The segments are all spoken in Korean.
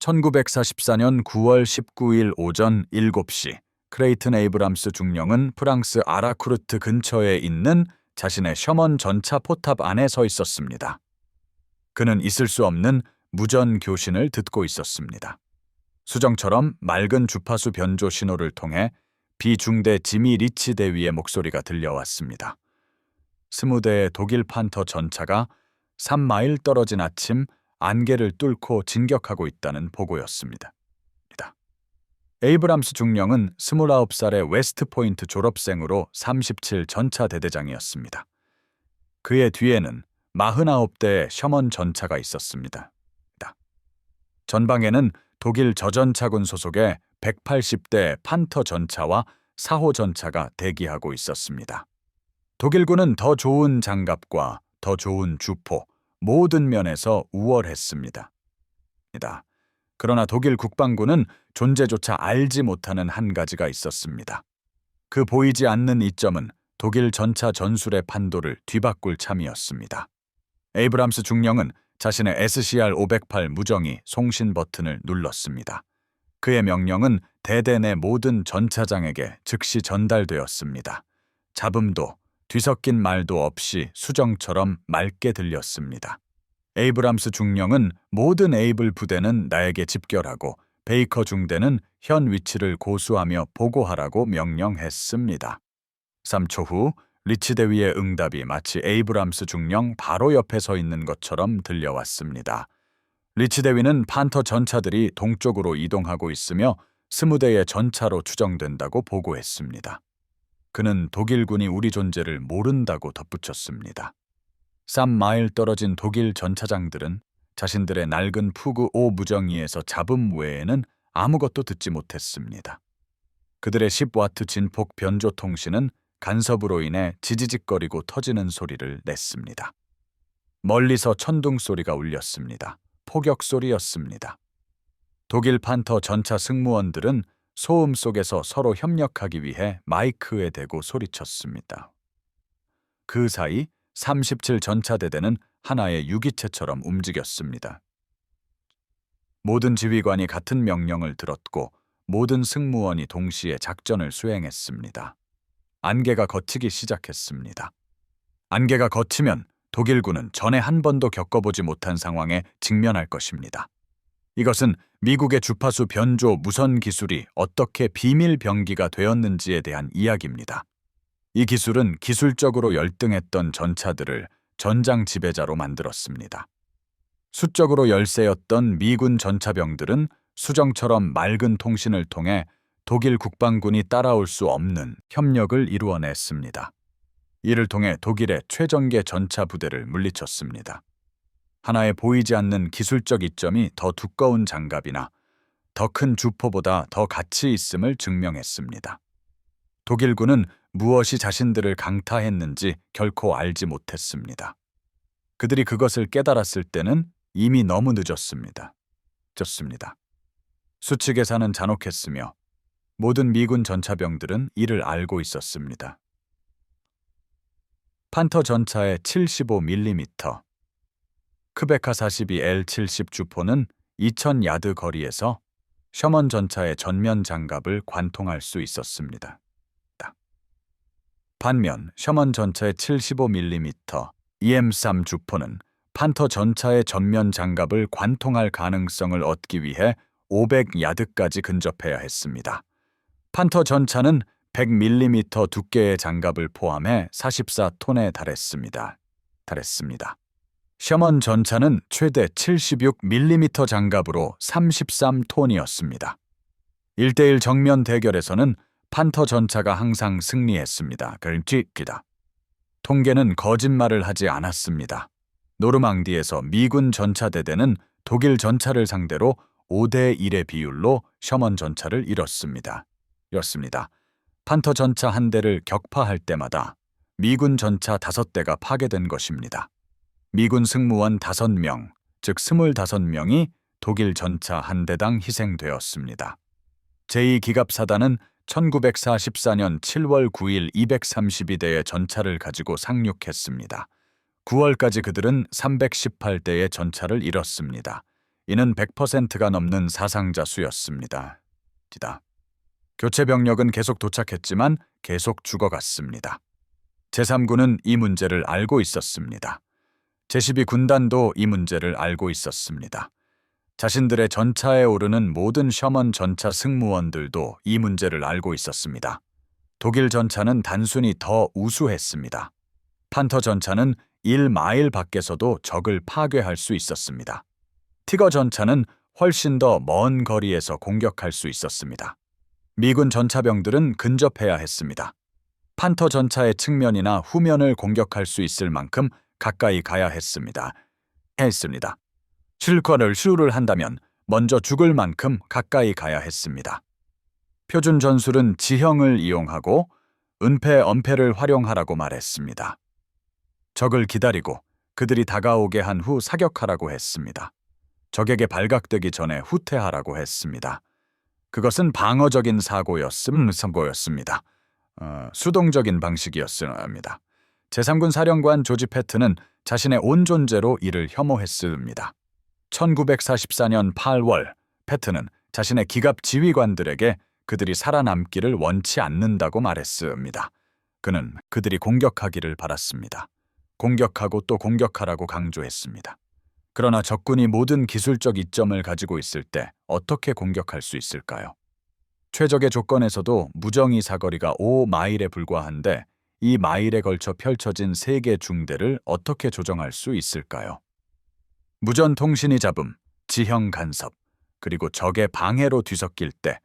1944년 9월 19일 오전 7시 크레이튼 에이브람스 중령은 프랑스 아라쿠르트 근처에 있는 자신의 셔먼 전차 포탑 안에 서 있었습니다. 그는 있을 수 없는 무전 교신을 듣고 있었습니다. 수정처럼 맑은 주파수 변조 신호를 통해 비중대 지미 리치 대위의 목소리가 들려왔습니다. 20대의 독일 판터 전차가 3마일 떨어진 아침 안개를 뚫고 진격하고 있다는 보고였습니다. 에이브람스 중령은 29살의 웨스트포인트 졸업생으로 37 전차 대대장이었습니다. 그의 뒤에는 49대의 셔먼 전차가 있었습니다. 전방에는 독일 저전차군 소속의 180대 판터 전차와 4호 전차가 대기하고 있었습니다. 독일군은 더 좋은 장갑과 더 좋은 주포, 모든 면에서 우월했습니다. 그러나 독일 국방군은 존재조차 알지 못하는 한 가지가 있었습니다. 그 보이지 않는 이점은 독일 전차 전술의 판도를 뒤바꿀 참이었습니다. 에이브람스 중령은 자신의 SCR-508 무정이 송신 버튼을 눌렀습니다. 그의 명령은 대대 내 모든 전차장에게 즉시 전달되었습니다. 잡음도 뒤섞인 말도 없이 수정처럼 맑게 들렸습니다. 에이브람스 중령은 모든 에이블 부대는 나에게 집결하고 베이커 중대는 현 위치를 고수하며 보고하라고 명령했습니다. 3초 후 리치 대위의 응답이 마치 에이브람스 중령 바로 옆에 서 있는 것처럼 들려왔습니다. 리치 대위는 판터 전차들이 동쪽으로 이동하고 있으며 20대의 전차로 추정된다고 보고했습니다. 그는 독일군이 우리 존재를 모른다고 덧붙였습니다. 3마일 떨어진 독일 전차장들은 자신들의 낡은 푸그-5 무정이에서 잡음 외에는 아무것도 듣지 못했습니다. 그들의 10와트 진폭 변조 통신은 간섭으로 인해 지지직거리고 터지는 소리를 냈습니다. 멀리서 천둥 소리가 울렸습니다. 포격 소리였습니다. 독일 판터 전차 승무원들은 소음 속에서 서로 협력하기 위해 마이크에 대고 소리쳤습니다. 그 사이 37 전차대대는 하나의 유기체처럼 움직였습니다. 모든 지휘관이 같은 명령을 들었고 모든 승무원이 동시에 작전을 수행했습니다. 안개가 걷히기 시작했습니다. 안개가 걷히면 독일군은 전에 한 번도 겪어보지 못한 상황에 직면할 것입니다. 이것은 미국의 주파수 변조 무선 기술이 어떻게 비밀 병기가 되었는지에 대한 이야기입니다. 이 기술은 기술적으로 열등했던 전차들을 전장 지배자로 만들었습니다. 수적으로 열세였던 미군 전차병들은 수정처럼 맑은 통신을 통해 독일 국방군이 따라올 수 없는 협력을 이루어냈습니다. 이를 통해 독일의 최전개 전차 부대를 물리쳤습니다. 하나의 보이지 않는 기술적 이점이 더 두꺼운 장갑이나 더 큰 주포보다 더 가치 있음을 증명했습니다. 독일군은 무엇이 자신들을 강타했는지 결코 알지 못했습니다. 그들이 그것을 깨달았을 때는 이미 너무 늦었습니다. 수치 계산은 잔혹했으며 모든 미군 전차병들은 이를 알고 있었습니다. 판터 전차의 75mm, 크베카 42L70 주포는 2000야드 거리에서 셔먼 전차의 전면 장갑을 관통할 수 있었습니다. 반면 셔먼 전차의 75mm EM3 주포는 판터 전차의 전면 장갑을 관통할 가능성을 얻기 위해 500야드까지 근접해야 했습니다. 판터 전차는 100mm 두께의 장갑을 포함해 44톤에 달했습니다. 셔먼 전차는 최대 76mm 장갑으로 33톤이었습니다. 1대1 정면 대결에서는 판터 전차가 항상 승리했습니다. 통계는 거짓말을 하지 않았습니다. 노르망디에서 미군 전차대대는 독일 전차를 상대로 5대1의 비율로 셔먼 전차를 잃었습니다. 판터 전차 한 대를 격파할 때마다 미군 전차 5대가 파괴된 것입니다. 미군 승무원 5명, 즉 25명이 독일 전차 한 대당 희생되었습니다. 제2기갑사단은 1944년 7월 9일 232대의 전차를 가지고 상륙했습니다. 9월까지 그들은 318대의 전차를 잃었습니다. 이는 100%가 넘는 사상자 수였습니다. 교체 병력은 계속 도착했지만 계속 죽어갔습니다. 제3군은 이 문제를 알고 있었습니다. 제12 군단도 이 문제를 알고 있었습니다. 자신들의 전차에 오르는 모든 셔먼 전차 승무원들도 이 문제를 알고 있었습니다. 독일 전차는 단순히 더 우수했습니다. 판터 전차는 1마일 밖에서도 적을 파괴할 수 있었습니다. 티거 전차는 훨씬 더 먼 거리에서 공격할 수 있었습니다. 미군 전차병들은 근접해야 했습니다. 판터 전차의 측면이나 후면을 공격할 수 있을 만큼 가까이 가야 했습니다. 실권을 수를 한다면 먼저 죽을 만큼 가까이 가야 했습니다. 표준 전술은 지형을 이용하고 은폐, 엄폐를 활용하라고 말했습니다. 적을 기다리고 그들이 다가오게 한 후 사격하라고 했습니다. 적에게 발각되기 전에 후퇴하라고 했습니다. 그것은 방어적인 사고였습니다. 수동적인 방식이었습니다. 제3군 사령관 조지 패트는 자신의 온 존재로 이를 혐오했습니다. 1944년 8월 패트는 자신의 기갑 지휘관들에게 그들이 살아남기를 원치 않는다고 말했습니다. 그는 그들이 공격하기를 바랐습니다. 공격하고 또 공격하라고 강조했습니다. 그러나 적군이 모든 기술적 이점을 가지고 있을 때 어떻게 공격할 수 있을까요? 최적의 조건에서도 무정이 사거리가 5마일에 불과한데 이 마일에 걸쳐 펼쳐진 3개 중대를 어떻게 조정할 수 있을까요? 무전 통신이 잡음, 지형 간섭, 그리고 적의 방해로 뒤섞일 때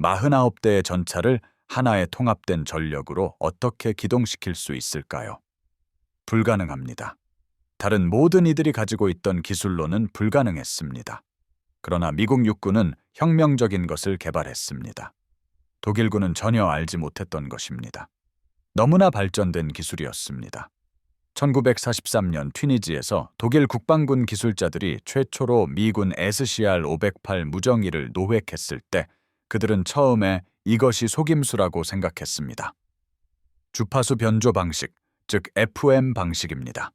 49대의 전차를 하나의 통합된 전력으로 어떻게 기동시킬 수 있을까요? 불가능합니다. 다른 모든 이들이 가지고 있던 기술로는 불가능했습니다. 그러나 미국 육군은 혁명적인 것을 개발했습니다. 독일군은 전혀 알지 못했던 것입니다. 너무나 발전된 기술이었습니다. 1943년 튀니지에서 독일 국방군 기술자들이 최초로 미군 SCR-508 무정기를 노획했을 때 그들은 처음에 이것이 속임수라고 생각했습니다. 주파수 변조 방식, 즉 FM 방식입니다.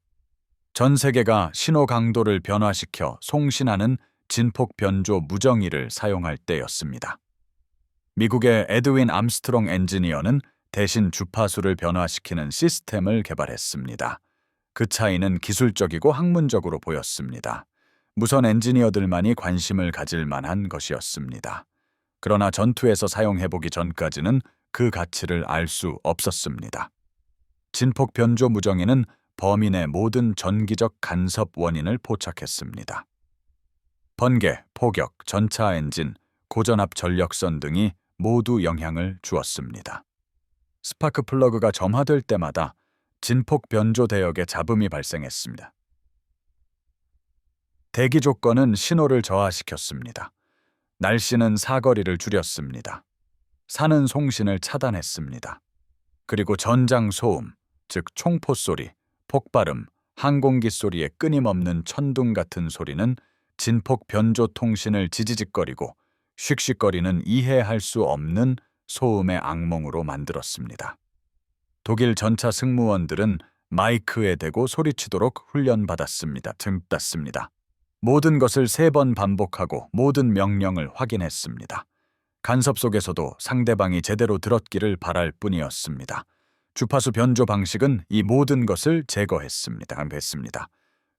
전 세계가 신호 강도를 변화시켜 송신하는 진폭 변조 무정기를 사용할 때였습니다. 미국의 에드윈 암스트롱 엔지니어는 대신 주파수를 변화시키는 시스템을 개발했습니다. 그 차이는 기술적이고 학문적으로 보였습니다. 무선 엔지니어들만이 관심을 가질 만한 것이었습니다. 그러나 전투에서 사용해보기 전까지는 그 가치를 알 수 없었습니다. 진폭 변조 무정기는 범인의 모든 전기적 간섭 원인을 포착했습니다. 번개, 포격, 전차 엔진, 고전압 전력선 등이 모두 영향을 주었습니다. 스파크 플러그가 점화될 때마다 진폭 변조 대역에 잡음이 발생했습니다. 대기 조건은 신호를 저하시켰습니다. 날씨는 사거리를 줄였습니다. 산은 송신을 차단했습니다. 그리고 전장 소음, 즉 총포 소리, 폭발음, 항공기 소리의 끊임없는 천둥 같은 소리는 진폭 변조 통신을 지지직거리고 씩씩거리는 이해할 수 없는 소음의 악몽으로 만들었습니다. 독일 전차 승무원들은 마이크에 대고 소리치도록 훈련받았습니다. 모든 것을 3번 반복하고 모든 명령을 확인했습니다. 간섭 속에서도 상대방이 제대로 들었기를 바랄 뿐이었습니다. 주파수 변조 방식은 이 모든 것을 제거했습니다.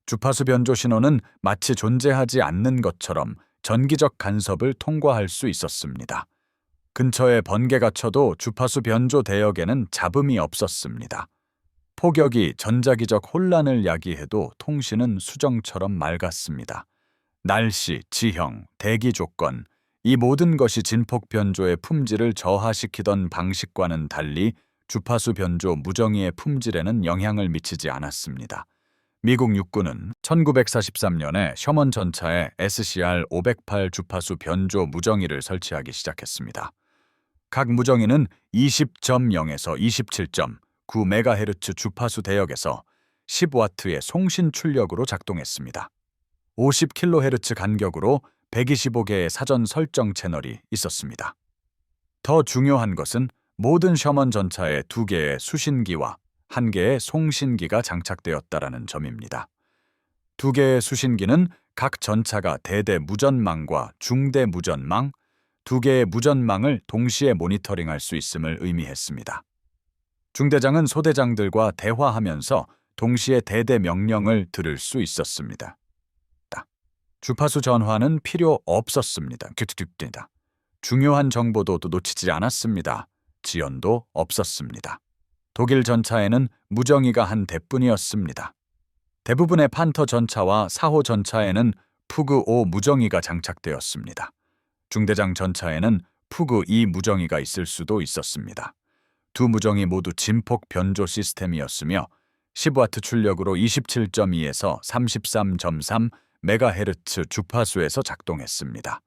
주파수 변조 신호는 마치 존재하지 않는 것처럼 전기적 간섭을 통과할 수 있었습니다. 근처에 번개가 쳐도 주파수 변조 대역에는 잡음이 없었습니다. 폭격이 전자기적 혼란을 야기해도 통신은 수정처럼 맑았습니다. 날씨, 지형, 대기 조건, 이 모든 것이 진폭 변조의 품질을 저하시키던 방식과는 달리 주파수 변조 무정기의 품질에는 영향을 미치지 않았습니다. 미국 육군은 1943년에 셔먼 전차에 SCR-508 주파수 변조 무정기를 설치하기 시작했습니다. 각 무정기는 20.0에서 27.9MHz 주파수 대역에서 10W의 송신 출력으로 작동했습니다. 50kHz 간격으로 125개의 사전 설정 채널이 있었습니다. 더 중요한 것은 모든 셔먼 전차에 2개의 수신기와 1개의 송신기가 장착되었다는 점입니다. 2개의 수신기는 각 전차가 대대 무전망과 중대 무전망, 두 개의 무전망을 동시에 모니터링할 수 있음을 의미했습니다. 중대장은 소대장들과 대화하면서 동시에 대대 명령을 들을 수 있었습니다. 주파수 전화는 필요 없었습니다. 중요한 정보도 놓치지 않았습니다. 지연도 없었습니다. 독일 전차에는 무정이가 한 대뿐이었습니다. 대부분의 판터 전차와 4호 전차에는 푸그-5 무정이가 장착되었습니다. 중대장 전차에는 푸그-2 무정이가 있을 수도 있었습니다. 두 무정이 모두 진폭 변조 시스템이었으며 10W 출력으로 27.2에서 33.3 메가헤르츠 주파수에서 작동했습니다.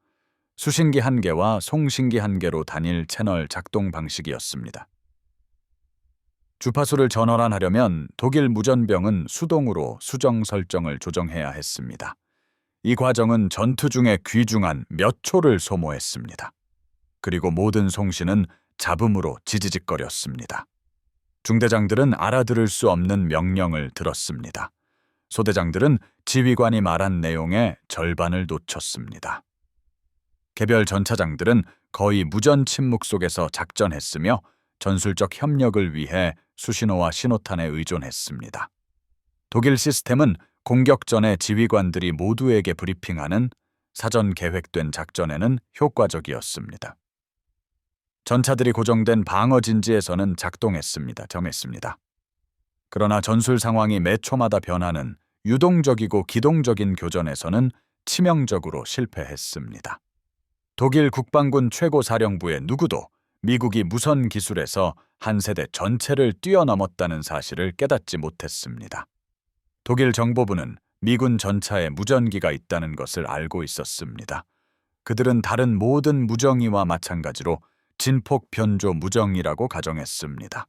수신기 1개와 송신기 1개로 단일 채널 작동 방식이었습니다. 주파수를 전환하려면 독일 무전병은 수동으로 수정 설정을 조정해야 했습니다. 이 과정은 전투 중에 귀중한 몇 초를 소모했습니다. 그리고 모든 송신은 잡음으로 지지직거렸습니다. 중대장들은 알아들을 수 없는 명령을 들었습니다. 소대장들은 지휘관이 말한 내용의 절반을 놓쳤습니다. 개별 전차장들은 거의 무전 침묵 속에서 작전했으며 전술적 협력을 위해 수신호와 신호탄에 의존했습니다. 독일 시스템은 공격 전에 지휘관들이 모두에게 브리핑하는 사전 계획된 작전에는 효과적이었습니다. 전차들이 고정된 방어 진지에서는 정했습니다. 그러나 전술 상황이 매 초마다 변하는 유동적이고 기동적인 교전에서는 치명적으로 실패했습니다. 독일 국방군 최고사령부의 누구도 미국이 무선 기술에서 한 세대 전체를 뛰어넘었다는 사실을 깨닫지 못했습니다. 독일 정보부는 미군 전차에 무전기가 있다는 것을 알고 있었습니다. 그들은 다른 모든 무정이와 마찬가지로 진폭 변조 무정이라고 가정했습니다.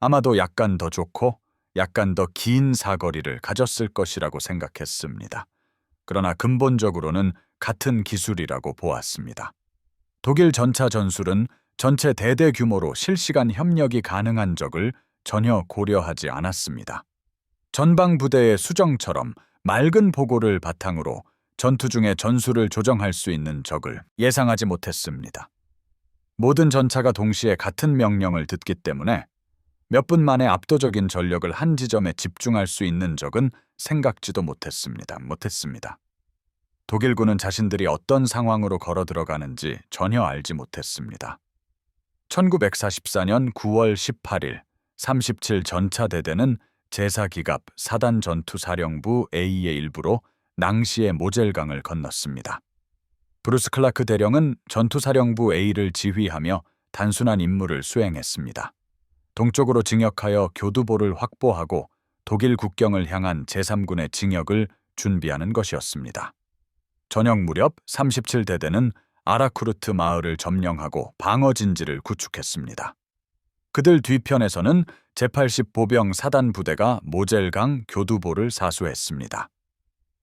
아마도 약간 더 좋고 약간 더 긴 사거리를 가졌을 것이라고 생각했습니다. 그러나 근본적으로는 같은 기술이라고 보았습니다. 독일 전차 전술은 전체 대대 규모로 실시간 협력이 가능한 적을 전혀 고려하지 않았습니다. 전방 부대의 수정처럼 맑은 보고를 바탕으로 전투 중에 전술을 조정할 수 있는 적을 예상하지 못했습니다. 모든 전차가 동시에 같은 명령을 듣기 때문에 몇 분 만에 압도적인 전력을 한 지점에 집중할 수 있는 적은 생각지도 못했습니다. 독일군은 자신들이 어떤 상황으로 걸어 들어가는지 전혀 알지 못했습니다. 1944년 9월 18일 37 전차대대는 제4기갑 사단 전투사령부 A의 일부로 낭시의 모젤강을 건넜습니다. 브루스 클라크 대령은 전투사령부 A를 지휘하며 단순한 임무를 수행했습니다. 동쪽으로 진격하여 교두보를 확보하고 독일 국경을 향한 제3군의 진격을 준비하는 것이었습니다. 저녁 무렵 37대대는 아라쿠르트 마을을 점령하고 방어 진지를 구축했습니다. 그들 뒤편에서는 제80 보병 사단 부대가 모젤강 교두보를 사수했습니다.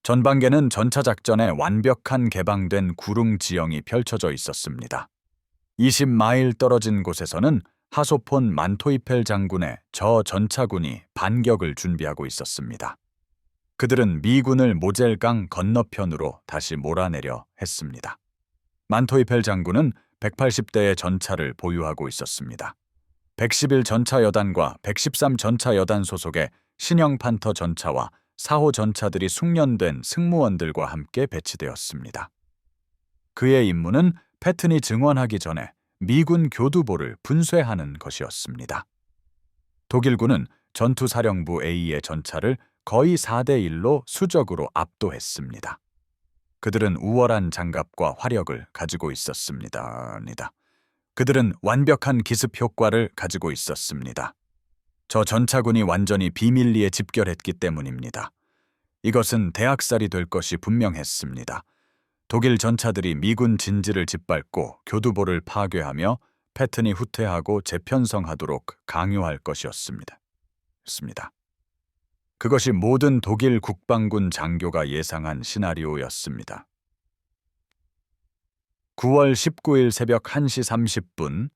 전방계는 전차 작전에 완벽한 개방된 구릉 지형이 펼쳐져 있었습니다. 20마일 떨어진 곳에서는 하소폰 만토이펠 장군의 저 전차군이 반격을 준비하고 있었습니다. 그들은 미군을 모젤강 건너편으로 다시 몰아내려 했습니다. 만토이펠 장군은 180대의 전차를 보유하고 있었습니다. 111 전차 여단과 113 전차 여단 소속의 신형 판터 전차와 4호 전차들이 숙련된 승무원들과 함께 배치되었습니다. 그의 임무는 패튼이 증원하기 전에 미군 교두보를 분쇄하는 것이었습니다. 독일군은 전투사령부 A의 전차를 거의 4대1로 수적으로 압도했습니다. 그들은 우월한 장갑과 화력을 가지고 있었습니다. 그들은 완벽한 기습 효과를 가지고 있었습니다. 저 전차군이 완전히 비밀리에 집결했기 때문입니다. 이것은 대학살이 될 것이 분명했습니다. 독일 전차들이 미군 진지를 짓밟고 교두보를 파괴하며 패튼이 후퇴하고 재편성하도록 강요할 것이었습니다. 그것이 모든 독일 국방군 장교가 예상한 시나리오였습니다. 9월 19일 새벽 1시 30분,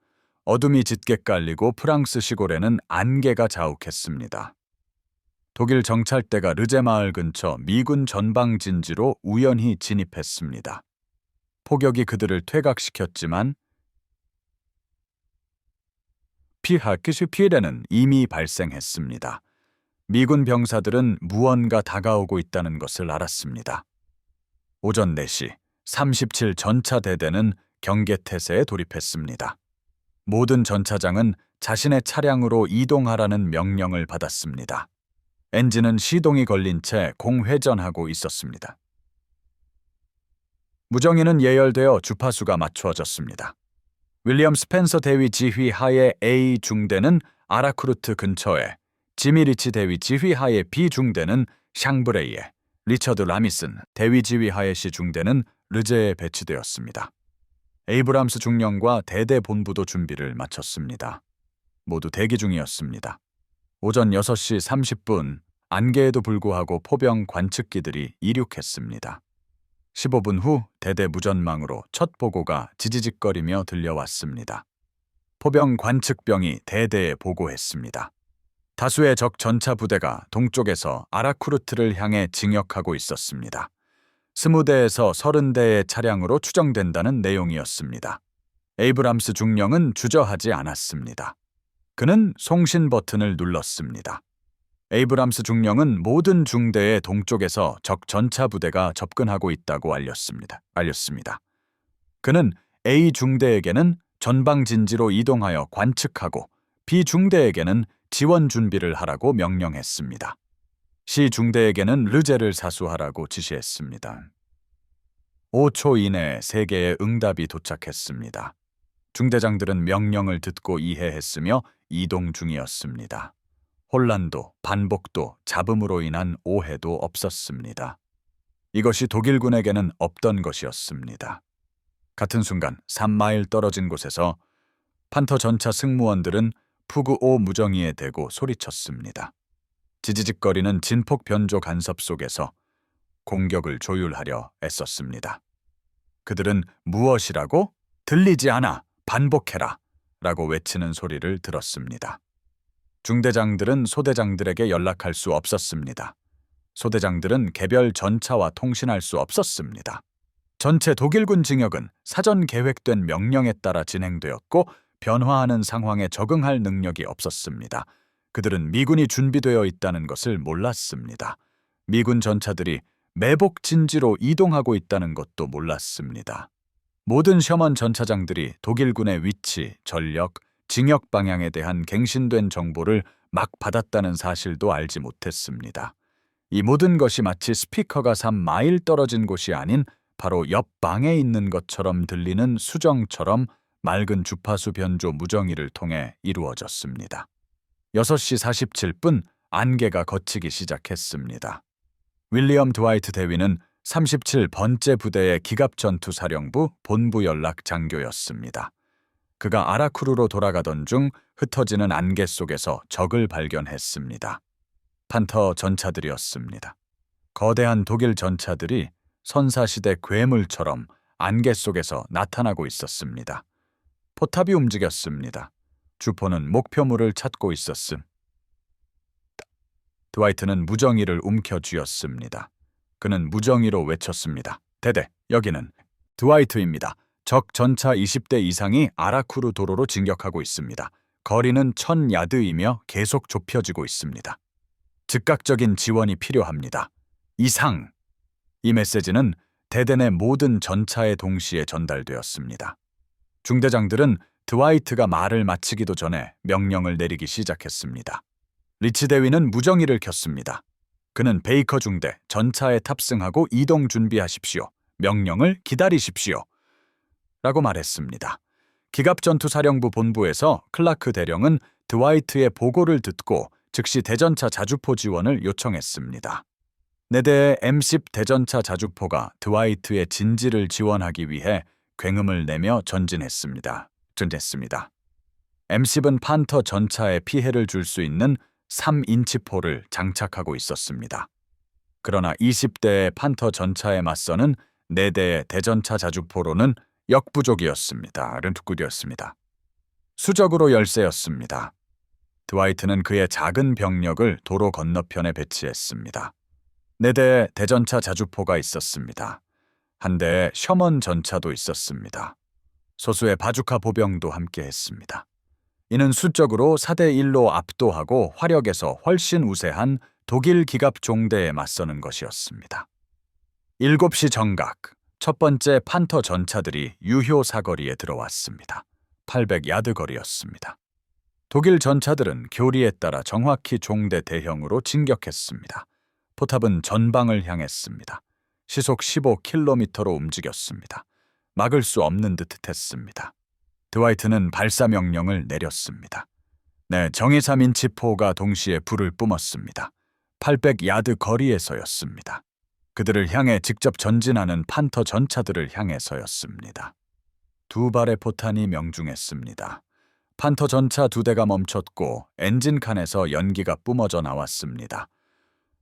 어둠이 짙게 깔리고 프랑스 시골에는 안개가 자욱했습니다. 독일 정찰대가 르제 마을 근처 미군 전방 진지로 우연히 진입했습니다. 포격이 그들을 퇴각시켰지만 피해는 이미 발생했습니다. 미군 병사들은 무언가 다가오고 있다는 것을 알았습니다. 오전 4시 37 전차대대는 경계태세에 돌입했습니다. 모든 전차장은 자신의 차량으로 이동하라는 명령을 받았습니다. 엔진은 시동이 걸린 채 공회전하고 있었습니다. 무정기는 예열되어 주파수가 맞추어졌습니다. 윌리엄 스펜서 대위 지휘 하에 A 중대는 아라쿠르트 근처에, 지미 리치 대위 지휘 하에 B 중대는 샹브레이에, 리처드 라미슨 대위 지휘 하에 C 중대는 르제에 배치되었습니다. 에이브람스 중령과 대대 본부도 준비를 마쳤습니다. 모두 대기 중이었습니다. 오전 6시 30분, 안개에도 불구하고 포병 관측기들이 이륙했습니다. 15분 후 대대 무전망으로 첫 보고가 지지직거리며 들려왔습니다. 포병 관측병이 대대에 보고했습니다. 다수의 적 전차 부대가 동쪽에서 아라쿠르트를 향해 진격하고 있었습니다. 20대에서 30대의 차량으로 추정된다는 내용이었습니다. 에이브람스 중령은 주저하지 않았습니다. 그는 송신 버튼을 눌렀습니다. 에이브람스 중령은 모든 중대의 동쪽에서 적 전차 부대가 접근하고 있다고 알렸습니다. 그는 A 중대에게는 전방 진지로 이동하여 관측하고 B 중대에게는 지원 준비를 하라고 명령했습니다. C 중대에게는 르제를 사수하라고 지시했습니다. 5초 이내에 3개의 응답이 도착했습니다. 중대장들은 명령을 듣고 이해했으며 이동 중이었습니다. 혼란도, 반복도, 잡음으로 인한 오해도 없었습니다. 이것이 독일군에게는 없던 것이었습니다. 같은 순간 3마일 떨어진 곳에서 판터 전차 승무원들은 푸그5 무정이에 대고 소리쳤습니다. 지지직거리는 진폭 변조 간섭 속에서 공격을 조율하려 애썼습니다. 그들은 무엇이라고? 들리지 않아! 반복해라! 라고 외치는 소리를 들었습니다. 중대장들은 소대장들에게 연락할 수 없었습니다. 소대장들은 개별 전차와 통신할 수 없었습니다. 전체 독일군 징역은 사전 계획된 명령에 따라 진행되었고 변화하는 상황에 적응할 능력이 없었습니다. 그들은 미군이 준비되어 있다는 것을 몰랐습니다. 미군 전차들이 매복 진지로 이동하고 있다는 것도 몰랐습니다. 모든 셔먼 전차장들이 독일군의 위치, 전력, 징역 방향에 대한 갱신된 정보를 막 받았다는 사실도 알지 못했습니다. 이 모든 것이 마치 스피커가 3마일 떨어진 곳이 아닌 바로 옆 방에 있는 것처럼 들리는 수정처럼 맑은 주파수 변조 무정의를 통해 이루어졌습니다. 6시 47분 안개가 걷히기 시작했습니다. 윌리엄 드와이트 대위는 37번째 부대의 기갑전투사령부 본부 연락 장교였습니다. 그가 아라쿠르로 돌아가던 중 흩어지는 안개 속에서 적을 발견했습니다. 판터 전차들이었습니다. 거대한 독일 전차들이 선사시대 괴물처럼 안개 속에서 나타나고 있었습니다. 포탑이 움직였습니다. 주포는 목표물을 찾고 있었음. 드와이트는 무정의를 움켜쥐었습니다. 그는 무정의로 외쳤습니다. 대대, 여기는 드와이트입니다. 적 전차 20대 이상이 아라쿠르 도로로 진격하고 있습니다. 거리는 1000야드이며 계속 좁혀지고 있습니다. 즉각적인 지원이 필요합니다. 이상! 이 메시지는 대대 내 모든 전차에 동시에 전달되었습니다. 중대장들은 드와이트가 말을 마치기도 전에 명령을 내리기 시작했습니다. 리치 대위는 무정의를 켰습니다. 그는 베이커 중대 전차에 탑승하고 이동 준비하십시오. 명령을 기다리십시오. 라고 말했습니다. 기갑전투사령부 본부에서 클라크 대령은 드와이트의 보고를 듣고 즉시 대전차 자주포 지원을 요청했습니다. 4대의 M10 대전차 자주포가 드와이트의 진지를 지원하기 위해 굉음을 내며 전진했습니다. M10은 판터 전차에 피해를 줄 수 있는 3인치 포를 장착하고 있었습니다. 그러나 20대의 판터 전차에 맞서는 4대의 대전차 자주포로는 역부족이었습니다. 수적으로 열세였습니다. 드와이트는 그의 작은 병력을 도로 건너편에 배치했습니다. 4대의 대전차 자주포가 있었습니다. 한 대의 셔먼 전차도 있었습니다. 소수의 바주카 보병도 함께했습니다. 이는 수적으로 4대1로 압도하고 화력에서 훨씬 우세한 독일 기갑 종대에 맞서는 것이었습니다. 7시 정각, 첫 번째 판터 전차들이 유효 사거리에 들어왔습니다. 800야드 거리였습니다. 독일 전차들은 교리에 따라 정확히 종대 대형으로 진격했습니다. 포탑은 전방을 향했습니다. 시속 15km로 움직였습니다. 막을 수 없는 듯 했습니다. 드와이트는 발사 명령을 내렸습니다. 네, 정의삼 인치포가 동시에 불을 뿜었습니다. 800야드 거리에서였습니다. 그들을 향해 직접 전진하는 판터 전차들을 향해서였습니다. 2발의 포탄이 명중했습니다. 판터 전차 2대가 멈췄고 엔진칸에서 연기가 뿜어져 나왔습니다.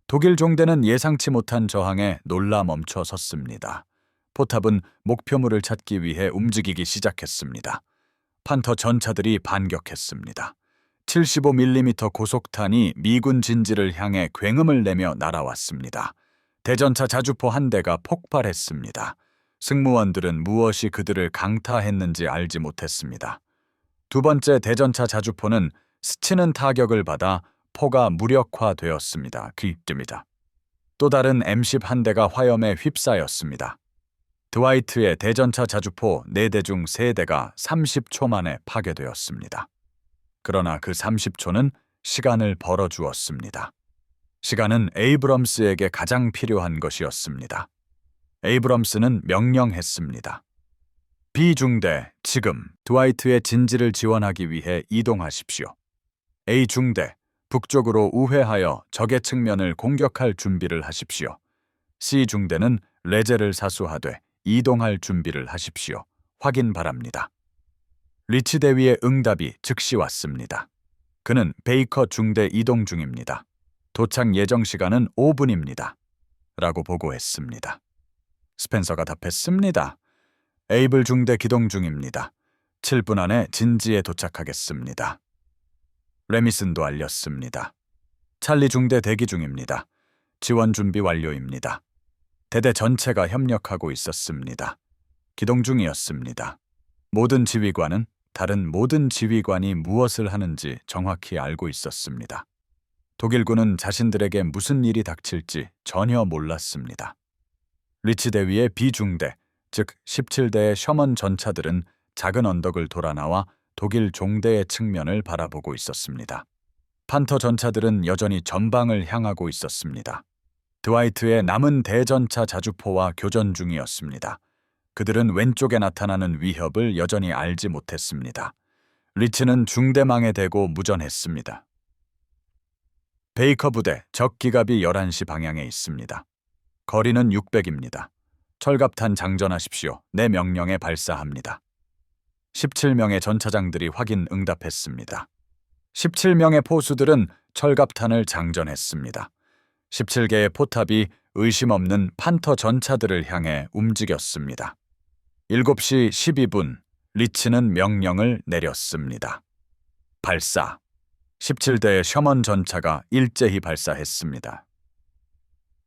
독일 종대는 예상치 못한 저항에 놀라 멈춰 섰습니다. 포탑은 목표물을 찾기 위해 움직이기 시작했습니다. 판터 전차들이 반격했습니다. 75mm 고속탄이 미군 진지를 향해 굉음을 내며 날아왔습니다. 대전차 자주포 한 대가 폭발했습니다. 승무원들은 무엇이 그들을 강타했는지 알지 못했습니다. 2번째 대전차 자주포는 스치는 타격을 받아 포가 무력화되었습니다. 그입니다. 또 다른 M10 한 대가 화염에 휩싸였습니다. 드와이트의 대전차 자주포 4대 중 3대가 30초 만에 파괴되었습니다. 그러나 그 30초는 시간을 벌어주었습니다. 시간은 에이브럼스에게 가장 필요한 것이었습니다. 에이브럼스는 명령했습니다. B중대, 지금 드와이트의 진지를 지원하기 위해 이동하십시오. A중대, 북쪽으로 우회하여 적의 측면을 공격할 준비를 하십시오. C중대는 레제를 사수하되 이동할 준비를 하십시오. 확인 바랍니다. 리치 대위의 응답이 즉시 왔습니다. 그는 베이커 중대 이동 중입니다. 도착 예정 시간은 5분입니다. 라고 보고했습니다. 스펜서가 답했습니다. 에이블 중대 기동 중입니다. 7분 안에 진지에 도착하겠습니다. 레미슨도 알렸습니다. 찰리 중대 대기 중입니다. 지원 준비 완료입니다. 대대 전체가 협력하고 있었습니다. 기동 중이었습니다. 모든 지휘관은 다른 모든 지휘관이 무엇을 하는지 정확히 알고 있었습니다. 독일군은 자신들에게 무슨 일이 닥칠지 전혀 몰랐습니다. 리치 대위의 B중대, 즉 17대의 셔먼 전차들은 작은 언덕을 돌아 나와 독일 종대의 측면을 바라보고 있었습니다. 판터 전차들은 여전히 전방을 향하고 있었습니다. 드와이트의 남은 대전차 자주포와 교전 중이었습니다. 그들은 왼쪽에 나타나는 위협을 여전히 알지 못했습니다. 리치는 중대망에 대고 무전했습니다. 베이커 부대 적 기갑이 11시 방향에 있습니다. 거리는 600입니다. 철갑탄 장전하십시오. 내 명령에 발사합니다. 17명의 전차장들이 확인 응답했습니다. 17명의 포수들은 철갑탄을 장전했습니다. 17개의 포탑이 의심 없는 판터 전차들을 향해 움직였습니다. 7시 12분, 리치는 명령을 내렸습니다. 발사. 17대의 셔먼 전차가 일제히 발사했습니다.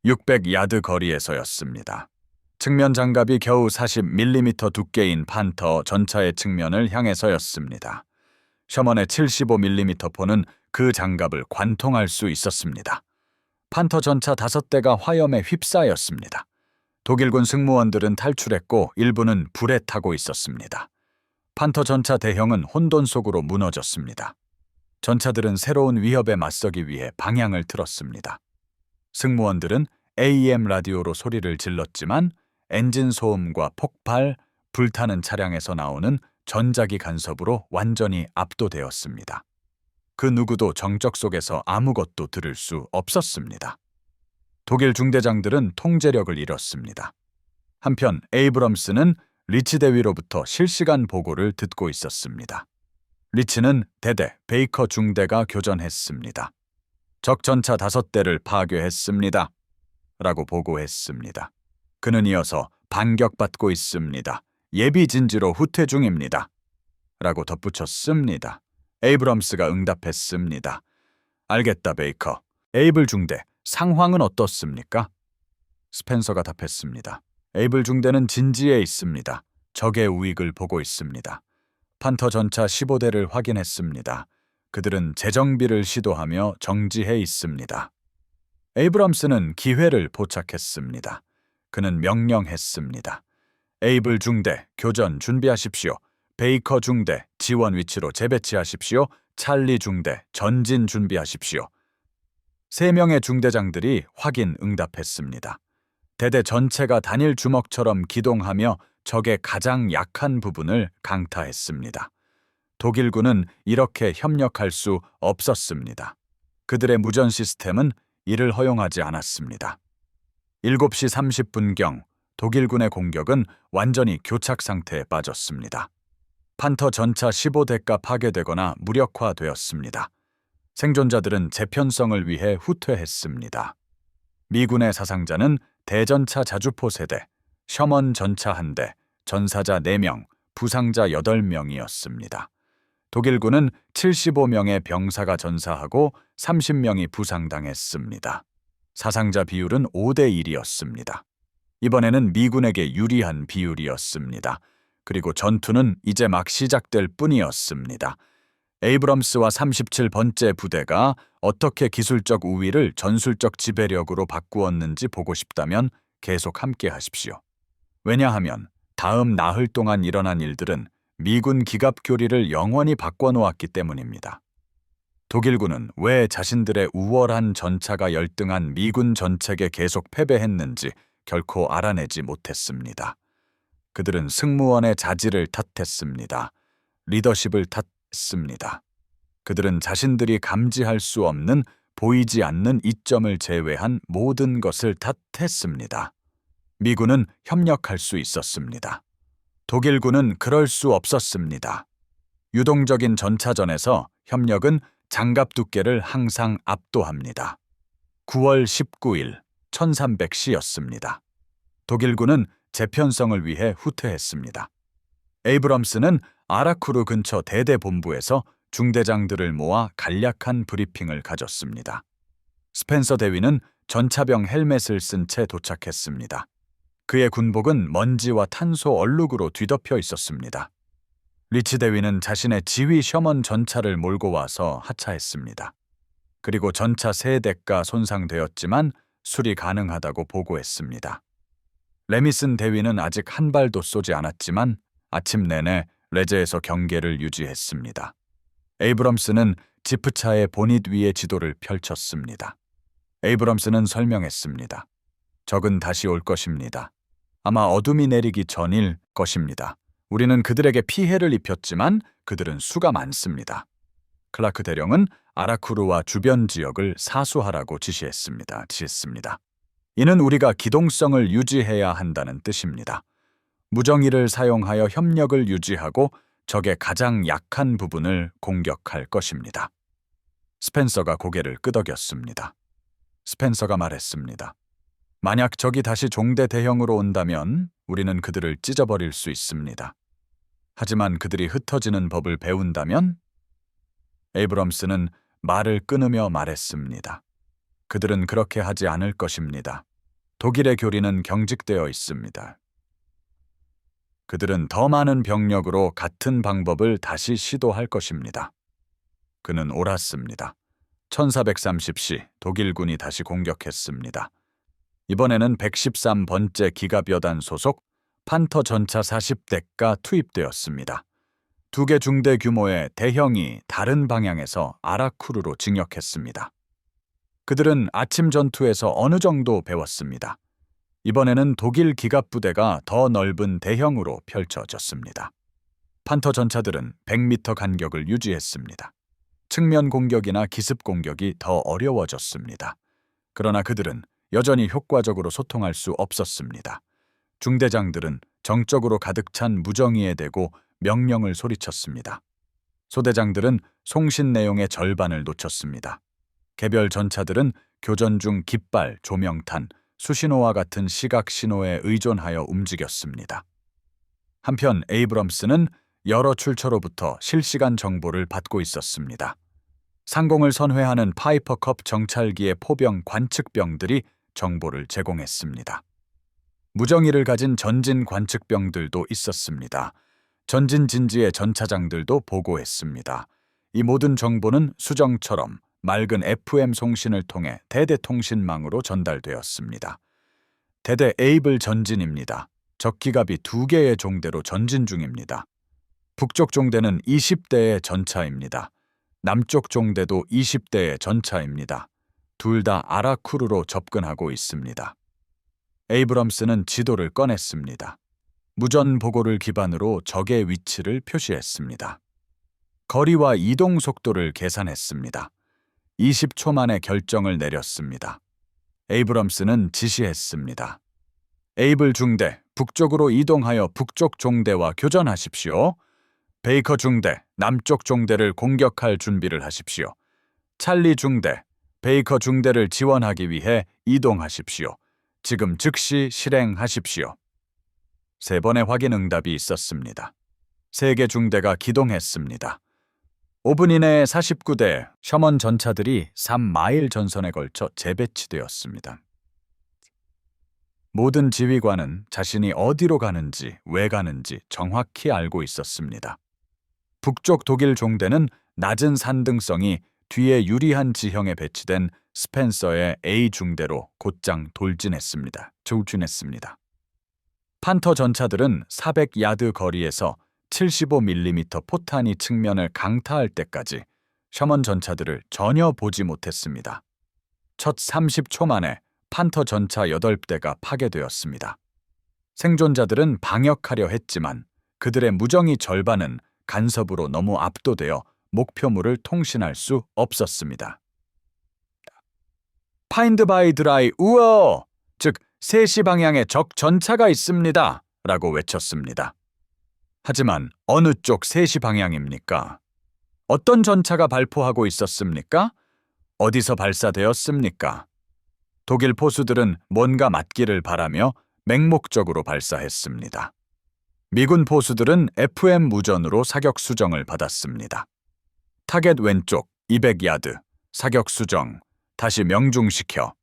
600야드 거리에서였습니다. 측면 장갑이 겨우 40mm 두께인 판터 전차의 측면을 향해서였습니다. 셔먼의 75mm 포는 그 장갑을 관통할 수 있었습니다. 판터 전차 5대가 화염에 휩싸였습니다. 독일군 승무원들은 탈출했고 일부는 불에 타고 있었습니다. 판터 전차 대형은 혼돈 속으로 무너졌습니다. 전차들은 새로운 위협에 맞서기 위해 방향을 틀었습니다. 승무원들은 AEM 라디오로 소리를 질렀지만 엔진 소음과 폭발, 불타는 차량에서 나오는 전자기 간섭으로 완전히 압도되었습니다. 그 누구도 정적 속에서 아무것도 들을 수 없었습니다. 독일 중대장들은 통제력을 잃었습니다. 한편 에이브럼스는 리치 대위로부터 실시간 보고를 듣고 있었습니다. 리치는 대대 베이커 중대가 교전했습니다. 적 전차 5대를 파괴했습니다. 라고 보고했습니다. 그는 이어서 반격받고 있습니다. 예비 진지로 후퇴 중입니다. 라고 덧붙였습니다. 에이브럼스가 응답했습니다. 알겠다, 베이커. 에이블 중대, 상황은 어떻습니까? 스펜서가 답했습니다. 에이블 중대는 진지해 있습니다. 적의 우익을 보고 있습니다. 판터 전차 15대를 확인했습니다. 그들은 재정비를 시도하며 정지해 있습니다. 에이브럼스는 기회를 포착했습니다. 그는 명령했습니다. 에이블 중대, 교전 준비하십시오. 베이커 중대, 지원 위치로 재배치하십시오. 찰리 중대, 전진 준비하십시오. 3명의 중대장들이 확인 응답했습니다. 대대 전체가 단일 주먹처럼 기동하며 적의 가장 약한 부분을 강타했습니다. 독일군은 이렇게 협력할 수 없었습니다. 그들의 무전 시스템은 이를 허용하지 않았습니다. 7시 30분경 독일군의 공격은 완전히 교착 상태에 빠졌습니다. 판터 전차 15대가 파괴되거나 무력화되었습니다. 생존자들은 재편성을 위해 후퇴했습니다. 미군의 사상자는 대전차 자주포 세대, 셔먼 전차 1대, 전사자 4명, 부상자 8명이었습니다. 독일군은 75명의 병사가 전사하고 30명이 부상당했습니다. 사상자 비율은 5대 1이었습니다. 이번에는 미군에게 유리한 비율이었습니다. 그리고 전투는 이제 막 시작될 뿐이었습니다. 에이브럼스와 37번째 부대가 어떻게 기술적 우위를 전술적 지배력으로 바꾸었는지 보고 싶다면 계속 함께 하십시오. 왜냐하면 다음 나흘 동안 일어난 일들은 미군 기갑 교리를 영원히 바꿔놓았기 때문입니다. 독일군은 왜 자신들의 우월한 전차가 열등한 미군 전책에 계속 패배했는지 결코 알아내지 못했습니다. 그들은 승무원의 자질을 탓했습니다. 리더십을 탓했습니다. 그들은 자신들이 감지할 수 없는 보이지 않는 이점을 제외한 모든 것을 탓했습니다. 미군은 협력할 수 있었습니다. 독일군은 그럴 수 없었습니다. 유동적인 전차전에서 협력은 장갑 두께를 항상 압도합니다. 9월 19일 1300시였습니다. 독일군은 재편성을 위해 후퇴했습니다. 에이브럼스는 아라쿠르 근처 대대 본부에서 중대장들을 모아 간략한 브리핑을 가졌습니다. 스펜서 대위는 전차병 헬멧을 쓴 채 도착했습니다. 그의 군복은 먼지와 탄소 얼룩으로 뒤덮여 있었습니다. 리치 대위는 자신의 지휘 셔먼 전차를 몰고 와서 하차했습니다. 그리고 전차 3대가 손상되었지만 수리 가능하다고 보고했습니다. 레미슨 대위는 아직 한 발도 쏘지 않았지만 아침 내내 레제에서 경계를 유지했습니다. 에이브럼스는 지프차의 보닛 위에 지도를 펼쳤습니다. 에이브럼스는 설명했습니다. 적은 다시 올 것입니다. 아마 어둠이 내리기 전일 것입니다. 우리는 그들에게 피해를 입혔지만 그들은 수가 많습니다. 클라크 대령은 아라쿠르와 주변 지역을 사수하라고 지시했습니다. 이는 우리가 기동성을 유지해야 한다는 뜻입니다. 무정의를 사용하여 협력을 유지하고 적의 가장 약한 부분을 공격할 것입니다. 스펜서가 고개를 끄덕였습니다. 스펜서가 말했습니다. 만약 적이 다시 종대 대형으로 온다면 우리는 그들을 찢어버릴 수 있습니다. 하지만 그들이 흩어지는 법을 배운다면? 에이브럼스는 말을 끊으며 말했습니다. 그들은 그렇게 하지 않을 것입니다. 독일의 교리는 경직되어 있습니다. 그들은 더 많은 병력으로 같은 방법을 다시 시도할 것입니다. 그는 옳았습니다. 1430시 독일군이 다시 공격했습니다. 이번에는 113번째 기갑여단 소속 판터 전차 40대가 투입되었습니다. 2개 중대 규모의 대형이 다른 방향에서 아라쿠르로 진격했습니다. 그들은 아침 전투에서 어느 정도 배웠습니다. 이번에는 독일 기갑부대가 더 넓은 대형으로 펼쳐졌습니다. 판터 전차들은 100m 간격을 유지했습니다. 측면 공격이나 기습 공격이 더 어려워졌습니다. 그러나 그들은 여전히 효과적으로 소통할 수 없었습니다. 중대장들은 정적으로 가득 찬 무정의에 대고 명령을 소리쳤습니다. 소대장들은 송신 내용의 절반을 놓쳤습니다. 개별 전차들은 교전 중 깃발, 조명탄, 수신호와 같은 시각 신호에 의존하여 움직였습니다. 한편 에이브럼스는 여러 출처로부터 실시간 정보를 받고 있었습니다. 상공을 선회하는 파이퍼컵 정찰기의 포병 관측병들이 정보를 제공했습니다. 무정의를 가진 전진 관측병들도 있었습니다. 전진 진지의 전차장들도 보고했습니다. 이 모든 정보는 수정처럼 맑은 FM 송신을 통해 대대통신망으로 전달되었습니다. 대대 에이블 전진입니다. 적기갑이 2개의 종대로 전진 중입니다. 북쪽 종대는 20대의 전차입니다. 남쪽 종대도 20대의 전차입니다. 둘 다 아라쿠르로 접근하고 있습니다. 에이브럼스는 지도를 꺼냈습니다. 무전 보고를 기반으로 적의 위치를 표시했습니다. 거리와 이동 속도를 계산했습니다. 20초 만에 결정을 내렸습니다. 에이브럼스는 지시했습니다. 에이블 중대, 북쪽으로 이동하여 북쪽 종대와 교전하십시오. 베이커 중대, 남쪽 종대를 공격할 준비를 하십시오. 찰리 중대, 베이커 중대를 지원하기 위해 이동하십시오. 지금 즉시 실행하십시오. 3번의 확인 응답이 있었습니다. 3개 중대가 기동했습니다. 5분 이내에 49대 셔먼 전차들이 3마일 전선에 걸쳐 재배치되었습니다. 모든 지휘관은 자신이 어디로 가는지, 왜 가는지 정확히 알고 있었습니다. 북쪽 독일 종대는 낮은 산등성이 뒤에 유리한 지형에 배치된 스펜서의 A 중대로 곧장 돌진했습니다. 판터 전차들은 400야드 거리에서 75mm 포탄이 측면을 강타할 때까지 셔먼 전차들을 전혀 보지 못했습니다. 첫 30초 만에 판터 전차 8대가 파괴되었습니다. 생존자들은 방역하려 했지만 그들의 무정의 절반은 간섭으로 너무 압도되어 목표물을 통신할 수 없었습니다. 파인드 바이 드라이 우어! 즉 3시 방향에 적 전차가 있습니다. 라고 외쳤습니다. 하지만 어느 쪽 3시 방향입니까? 어떤 전차가 발포하고 있었습니까? 어디서 발사되었습니까? 독일 포수들은 뭔가 맞기를 바라며 맹목적으로 발사했습니다. 미군 포수들은 FM 무전으로 사격 수정을 받았습니다. 타겟 왼쪽 200야드, 사격 수정, 다시 명중시켜.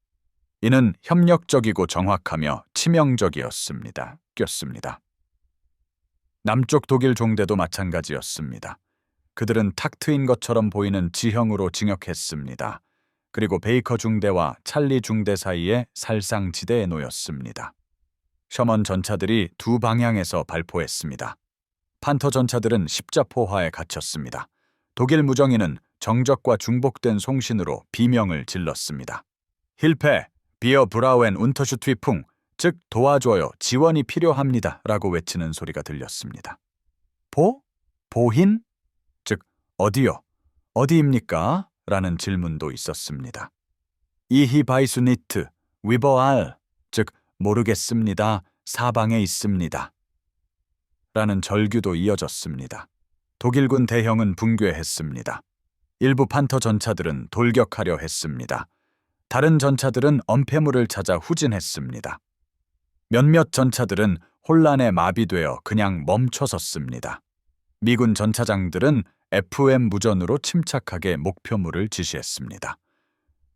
이는 협력적이고 정확하며 치명적이었습니다. 남쪽 독일 종대도 마찬가지였습니다. 그들은 탁 트인 것처럼 보이는 지형으로 진격했습니다. 그리고 베이커 중대와 찰리 중대 사이에 살상지대에 놓였습니다. 셔먼 전차들이 2방향에서 발포했습니다. 판터 전차들은 십자포화에 갇혔습니다. 독일 무정의는 정적과 중복된 송신으로 비명을 질렀습니다. 힐페, 비어 브라우엔 운터슈트위풍, 즉 도와줘요, 지원이 필요합니다 라고 외치는 소리가 들렸습니다. 보힌? 즉 어디요? 어디입니까? 라는 질문도 있었습니다. 이히 바이수니트, 위버알, 즉 모르겠습니다. 사방에 있습니다. 라는 절규도 이어졌습니다. 독일군 대형은 붕괴했습니다. 일부 판터 전차들은 돌격하려 했습니다. 다른 전차들은 엄폐물을 찾아 후진했습니다. 몇몇 전차들은 혼란에 마비되어 그냥 멈춰섰습니다. 미군 전차장들은 FM 무전으로 침착하게 목표물을 지시했습니다.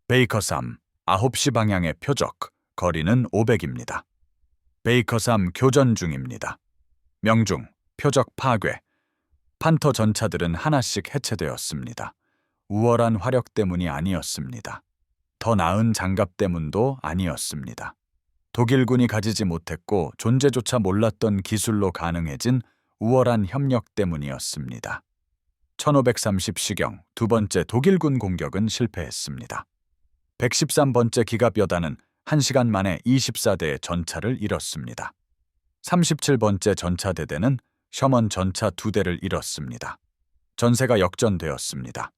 베이커 3, 9시 방향의 표적, 거리는 500입니다. 베이커 3 교전 중입니다. 명중, 표적 파괴. 판터 전차들은 하나씩 해체되었습니다. 우월한 화력 때문이 아니었습니다. 더 나은 장갑 때문도 아니었습니다. 독일군이 가지지 못했고 존재조차 몰랐던 기술로 가능해진 우월한 협력 때문이었습니다. 1530시경 두 번째 독일군 공격은 실패했습니다. 113번째 기갑여단은 1시간 만에 24대의 전차를 잃었습니다. 37번째 전차대대는 셔먼 전차 2대를 잃었습니다. 전세가 역전되었습니다.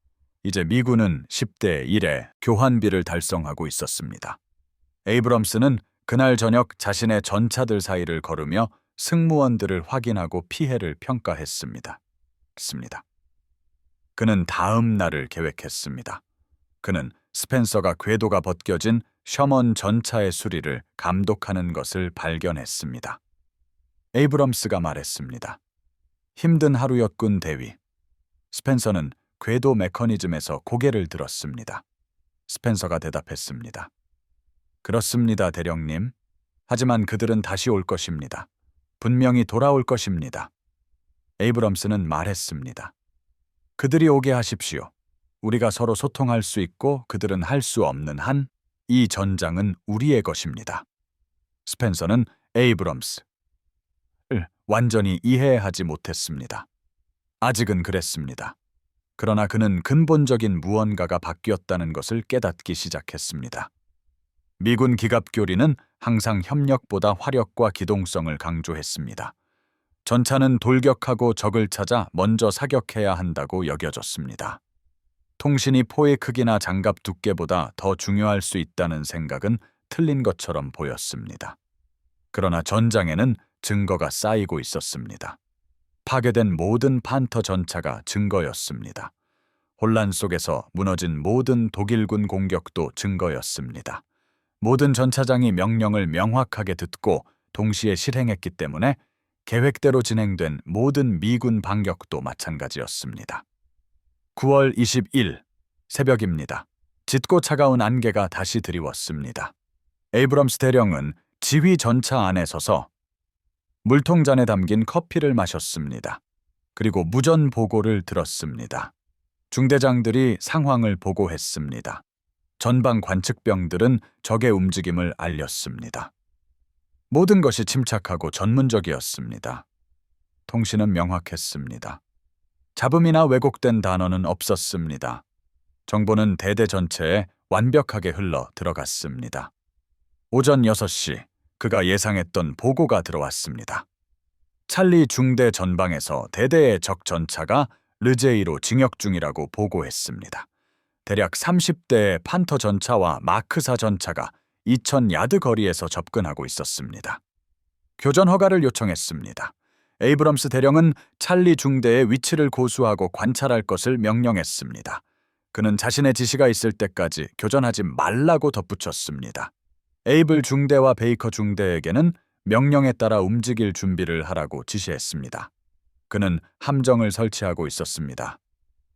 이제 미군은 10대 1의 교환비를 달성하고 있었습니다. 에이브럼스는 그날 저녁 자신의 전차들 사이를 걸으며 승무원들을 확인하고 피해를 평가했습니다. 그는 다음 날을 계획했습니다. 그는 스펜서가 궤도가 벗겨진 셔먼 전차의 수리를 감독하는 것을 발견했습니다. 에이브럼스가 말했습니다. 힘든 하루였군, 대위. 스펜서는 궤도 메커니즘에서 고개를 들었습니다. 스펜서가 대답했습니다. 그렇습니다, 대령님. 하지만 그들은 다시 올 것입니다. 분명히 돌아올 것입니다. 에이브럼스는 말했습니다. 그들이 오게 하십시오. 우리가 서로 소통할 수 있고 그들은 할 수 없는 한 이 전장은 우리의 것입니다. 스펜서는 에이브럼스를 완전히 이해하지 못했습니다. 아직은 그랬습니다. 그러나 그는 근본적인 무언가가 바뀌었다는 것을 깨닫기 시작했습니다. 미군 기갑교리는 항상 협력보다 화력과 기동성을 강조했습니다. 전차는 돌격하고 적을 찾아 먼저 사격해야 한다고 여겨졌습니다. 통신이 포의 크기나 장갑 두께보다 더 중요할 수 있다는 생각은 틀린 것처럼 보였습니다. 그러나 전장에는 증거가 쌓이고 있었습니다. 파괴된 모든 판터 전차가 증거였습니다. 혼란 속에서 무너진 모든 독일군 공격도 증거였습니다. 모든 전차장이 명령을 명확하게 듣고 동시에 실행했기 때문에 계획대로 진행된 모든 미군 반격도 마찬가지였습니다. 9월 20일 새벽입니다. 짙고 차가운 안개가 다시 드리웠습니다. 에이브럼스 대령은 지휘 전차 안에 서서 물통잔에 담긴 커피를 마셨습니다. 그리고 무전 보고를 들었습니다. 중대장들이 상황을 보고했습니다. 전방 관측병들은 적의 움직임을 알렸습니다. 모든 것이 침착하고 전문적이었습니다. 통신은 명확했습니다. 잡음이나 왜곡된 단어는 없었습니다. 정보는 대대 전체에 완벽하게 흘러 들어갔습니다. 오전 6시 그가 예상했던 보고가 들어왔습니다. 찰리 중대 전방에서 대대의 적 전차가 르제이로 진격 중이라고 보고했습니다. 대략 30대의 판터 전차와 마크4 전차가 2000야드 거리에서 접근하고 있었습니다. 교전 허가를 요청했습니다. 에이브럼스 대령은 찰리 중대의 위치를 고수하고 관찰할 것을 명령했습니다. 그는 자신의 지시가 있을 때까지 교전하지 말라고 덧붙였습니다. 에이블 중대와 베이커 중대에게는 명령에 따라 움직일 준비를 하라고 지시했습니다. 그는 함정을 설치하고 있었습니다.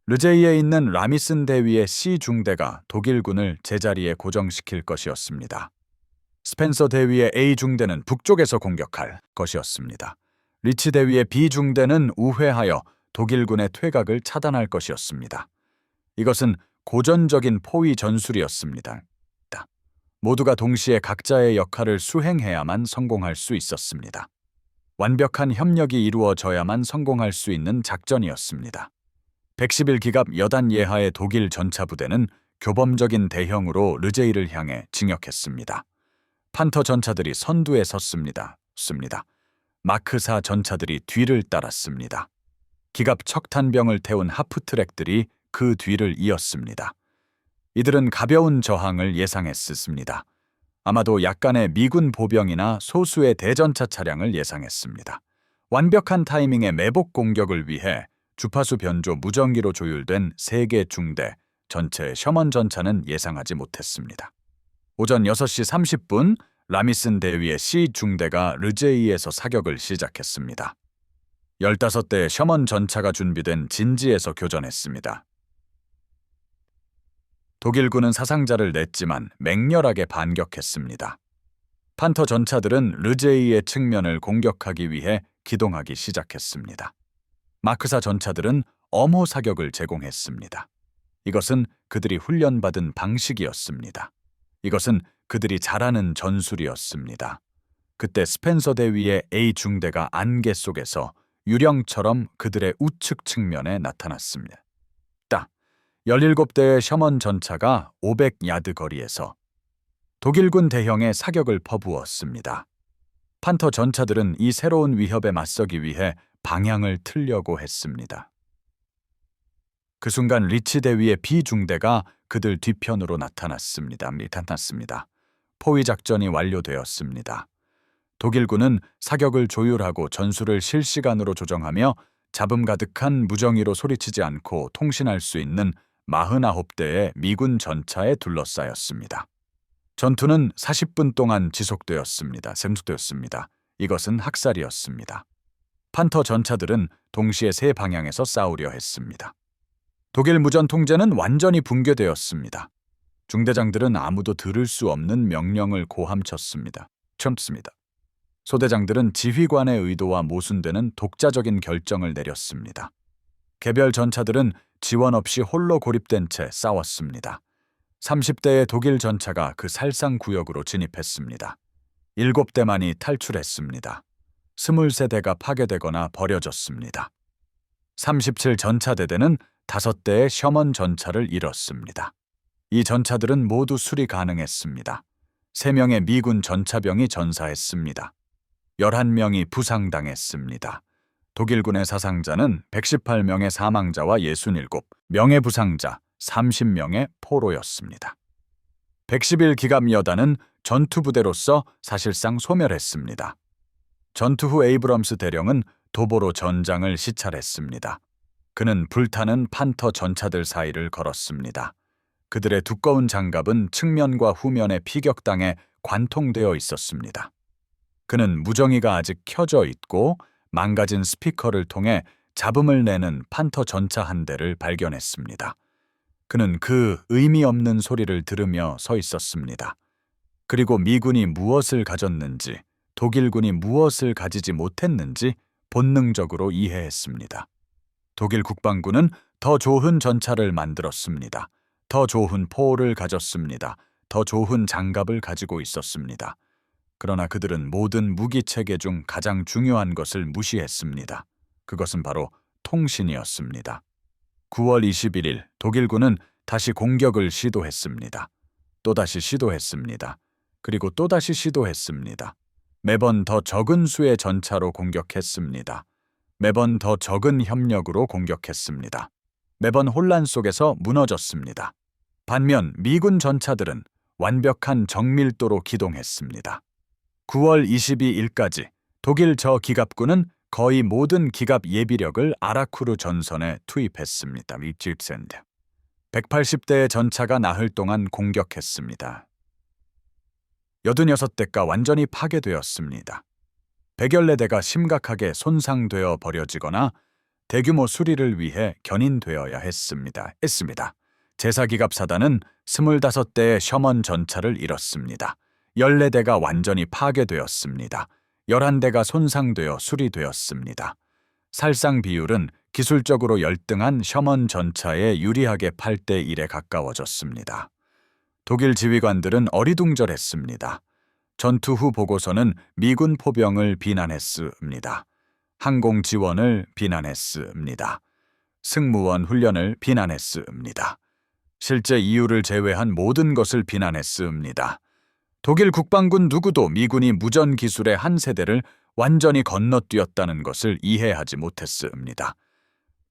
르제이에 있는 라미슨 대위의 C 중대가 독일군을 제자리에 고정시킬 것이었습니다. 스펜서 대위의 A 중대는 북쪽에서 공격할 것이었습니다. 리치 대위의 B 중대는 우회하여 독일군의 퇴각을 차단할 것이었습니다. 이것은 고전적인 포위 전술이었습니다. 모두가 동시에 각자의 역할을 수행해야만 성공할 수 있었습니다. 완벽한 협력이 이루어져야만 성공할 수 있는 작전이었습니다. 111기갑 여단 예하의 독일 전차부대는 교범적인 대형으로 르제이를 향해 진격했습니다. 판터 전차들이 선두에 섰습니다. 마크4 전차들이 뒤를 따랐습니다. 기갑 척탄병을 태운 하프트랙들이 그 뒤를 이었습니다. 이들은 가벼운 저항을 예상했습니다. 아마도 약간의 미군 보병이나 소수의 대전차 차량을 예상했습니다. 완벽한 타이밍의 매복 공격을 위해 주파수 변조 무전기로 조율된 3개 중대 전체의 셔먼 전차는 예상하지 못했습니다. 오전 6시 30분 라미슨 대위의 C 중대가 르제이에서 사격을 시작했습니다. 15대의 셔먼 전차가 준비된 진지에서 교전했습니다. 독일군은 사상자를 냈지만 맹렬하게 반격했습니다. 판터 전차들은 르제이의 측면을 공격하기 위해 기동하기 시작했습니다. 마크4 전차들은 엄호 사격을 제공했습니다. 이것은 그들이 훈련받은 방식이었습니다. 이것은 그들이 잘하는 전술이었습니다. 그때 스펜서 대위의 A 중대가 안개 속에서 유령처럼 그들의 우측 측면에 나타났습니다. 17대의 셔먼 전차가 500야드 거리에서 독일군 대형의 사격을 퍼부었습니다. 판터 전차들은 이 새로운 위협에 맞서기 위해 방향을 틀려고 했습니다. 그 순간 리치 대위의 B 중대가 그들 뒤편으로 나타났습니다. 포위 작전이 완료되었습니다. 독일군은 사격을 조율하고 전술을 실시간으로 조정하며 잡음 가득한 무정의로 소리치지 않고 통신할 수 있는 49대의 미군 전차에 둘러싸였습니다. 전투는 40분 동안 지속되었습니다. 이것은 학살이었습니다. 판터 전차들은 동시에 세 방향에서 싸우려 했습니다. 독일 무전 통제는 완전히 붕괴되었습니다. 중대장들은 아무도 들을 수 없는 명령을 고함쳤습니다. 소대장들은 지휘관의 의도와 모순되는 독자적인 결정을 내렸습니다. 개별 전차들은 지원 없이 홀로 고립된 채 싸웠습니다. 30대의 독일 전차가 그 살상 구역으로 진입했습니다. 7대만이 탈출했습니다. 23대가 파괴되거나 버려졌습니다. 37 전차대대는 5대의 셔먼 전차를 잃었습니다. 이 전차들은 모두 수리 가능했습니다. 3명의 미군 전차병이 전사했습니다. 11명이 부상당했습니다. 독일군의 사상자는 118명의 사망자와 67명의 부상자, 30명의 포로였습니다. 111기갑 여단은 전투부대로서 사실상 소멸했습니다. 전투 후 에이브럼스 대령은 도보로 전장을 시찰했습니다. 그는 불타는 판터 전차들 사이를 걸었습니다. 그들의 두꺼운 장갑은 측면과 후면에 피격당해 관통되어 있었습니다. 그는 무정이가 아직 켜져 있고 망가진 스피커를 통해 잡음을 내는 판터 전차 한 대를 발견했습니다. 그는 그 의미 없는 소리를 들으며 서 있었습니다. 그리고 미군이 무엇을 가졌는지, 독일군이 무엇을 가지지 못했는지 본능적으로 이해했습니다. 독일 국방군은 더 좋은 전차를 만들었습니다. 더 좋은 포를 가졌습니다. 더 좋은 장갑을 가지고 있었습니다. 그러나 그들은 모든 무기 체계 중 가장 중요한 것을 무시했습니다. 그것은 바로 통신이었습니다. 9월 21일 독일군은 다시 공격을 시도했습니다. 또다시 시도했습니다. 그리고 또다시 시도했습니다. 매번 더 적은 수의 전차로 공격했습니다. 매번 더 적은 협력으로 공격했습니다. 매번 혼란 속에서 무너졌습니다. 반면 미군 전차들은 완벽한 정밀도로 기동했습니다. 9월 22일까지 독일 저기갑군은 거의 모든 기갑 예비력을 아라쿠르 전선에 투입했습니다. 180대의 전차가 나흘 동안 공격했습니다. 86대가 완전히 파괴되었습니다. 114대가 심각하게 손상되어 버려지거나 대규모 수리를 위해 견인되어야 했습니다. 제사기갑 사단은 25대의 셔먼 전차를 잃었습니다. 14대가 완전히 파괴되었습니다. 11대가 손상되어 수리되었습니다. 살상 비율은 기술적으로 열등한 셔먼 전차에 유리하게 8대1에 가까워졌습니다. 독일 지휘관들은 어리둥절했습니다. 전투 후 보고서는 미군 포병을 비난했습니다. 항공 지원을 비난했습니다. 승무원 훈련을 비난했습니다. 실제 이유를 제외한 모든 것을 비난했습니다. 독일 국방군 누구도 미군이 무전 기술의 한 세대를 완전히 건너뛰었다는 것을 이해하지 못했습니다.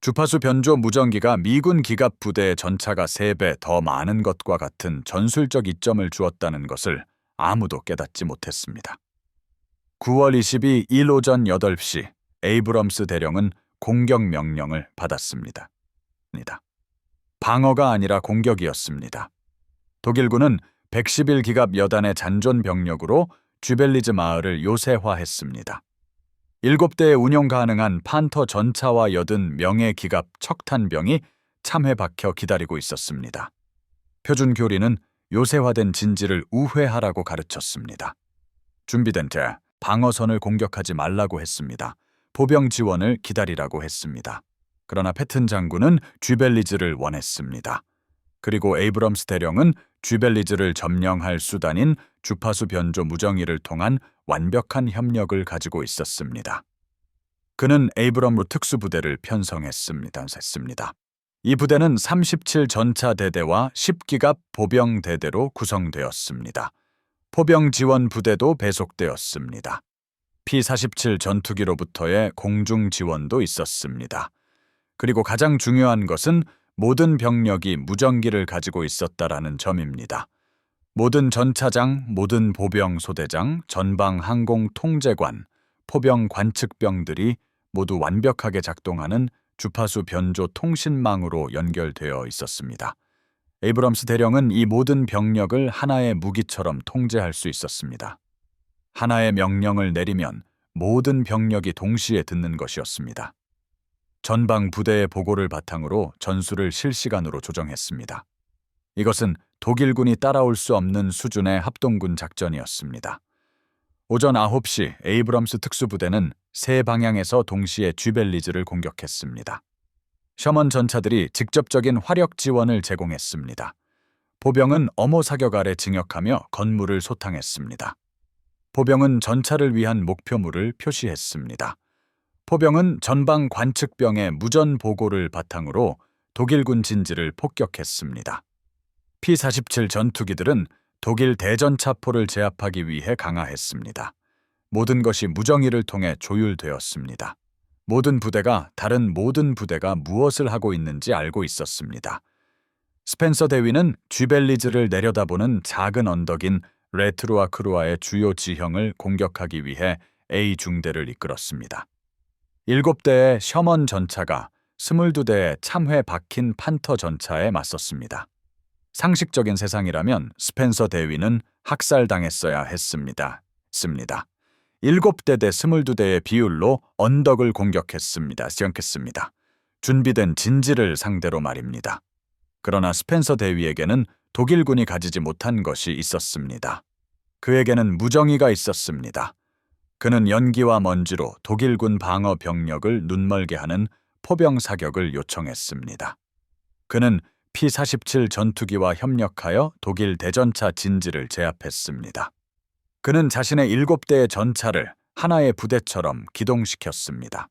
주파수 변조 무전기가 미군 기갑 부대의 전차가 3배 더 많은 것과 같은 전술적 이점을 주었다는 것을 아무도 깨닫지 못했습니다. 9월 22일 오전 8시 에이브럼스 대령은 공격 명령을 받았습니다. 방어가 아니라 공격이었습니다. 독일군은 111기갑 여단의 잔존 병력으로 쥐벨리즈 마을을 요새화했습니다. 7대의 운용 가능한 판터 전차와 80명의 기갑 척탄병이 참회 박혀 기다리고 있었습니다. 표준 교리는 요새화된 진지를 우회하라고 가르쳤습니다. 준비된 채 방어선을 공격하지 말라고 했습니다. 보병 지원을 기다리라고 했습니다. 그러나 패튼 장군은 쥐벨리즈를 원했습니다. 그리고 에이브럼스 대령은 쥐벨리즈를 점령할 수단인 주파수 변조 무정기를 통한 완벽한 협력을 가지고 있었습니다. 그는 에이브럼스 특수부대를 편성했습니다. 이 부대는 37 전차 대대와 10기갑 보병 대대로 구성되었습니다. 포병 지원 부대도 배속되었습니다. P-47 전투기로부터의 공중 지원도 있었습니다. 그리고 가장 중요한 것은 모든 병력이 무전기를 가지고 있었다라는 점입니다. 모든 전차장, 모든 보병 소대장, 전방 항공 통제관, 포병 관측병들이 모두 완벽하게 작동하는 주파수 변조 통신망으로 연결되어 있었습니다. 에이브럼스 대령은 이 모든 병력을 하나의 무기처럼 통제할 수 있었습니다. 하나의 명령을 내리면 모든 병력이 동시에 듣는 것이었습니다. 전방 부대의 보고를 바탕으로 전술을 실시간으로 조정했습니다. 이것은 독일군이 따라올 수 없는 수준의 합동군 작전이었습니다. 오전 9시 에이브럼스 특수부대는 세 방향에서 동시에 쥐벨리즈를 공격했습니다. 셔먼 전차들이 직접적인 화력 지원을 제공했습니다. 보병은 엄호 사격 아래 진격하며 건물을 소탕했습니다. 보병은 전차를 위한 목표물을 표시했습니다. 포병은 전방 관측병의 무전 보고를 바탕으로 독일군 진지를 폭격했습니다. P-47 전투기들은 독일 대전차포를 제압하기 위해 강화했습니다. 모든 것이 무정의를 통해 조율되었습니다. 모든 부대가 다른 모든 부대가 무엇을 하고 있는지 알고 있었습니다. 스펜서 대위는 쥐벨리즈를 내려다보는 작은 언덕인 레트루아 크루아의 주요 지형을 공격하기 위해 A 중대를 이끌었습니다. 7대의 셔먼 전차가 22대의 참회 박힌 판터 전차에 맞섰습니다. 상식적인 세상이라면 스펜서 대위는 학살당했어야 했습니다. 7대 대 22대의 비율로 언덕을 공격했습니다. 준비된 진지를 상대로 말입니다. 그러나 스펜서 대위에게는 독일군이 가지지 못한 것이 있었습니다. 그에게는 무정의가 있었습니다. 그는 연기와 먼지로 독일군 방어 병력을 눈멀게 하는 포병 사격을 요청했습니다. 그는 P-47 전투기와 협력하여 독일 대전차 진지를 제압했습니다. 그는 자신의 7대의 전차를 하나의 부대처럼 기동시켰습니다.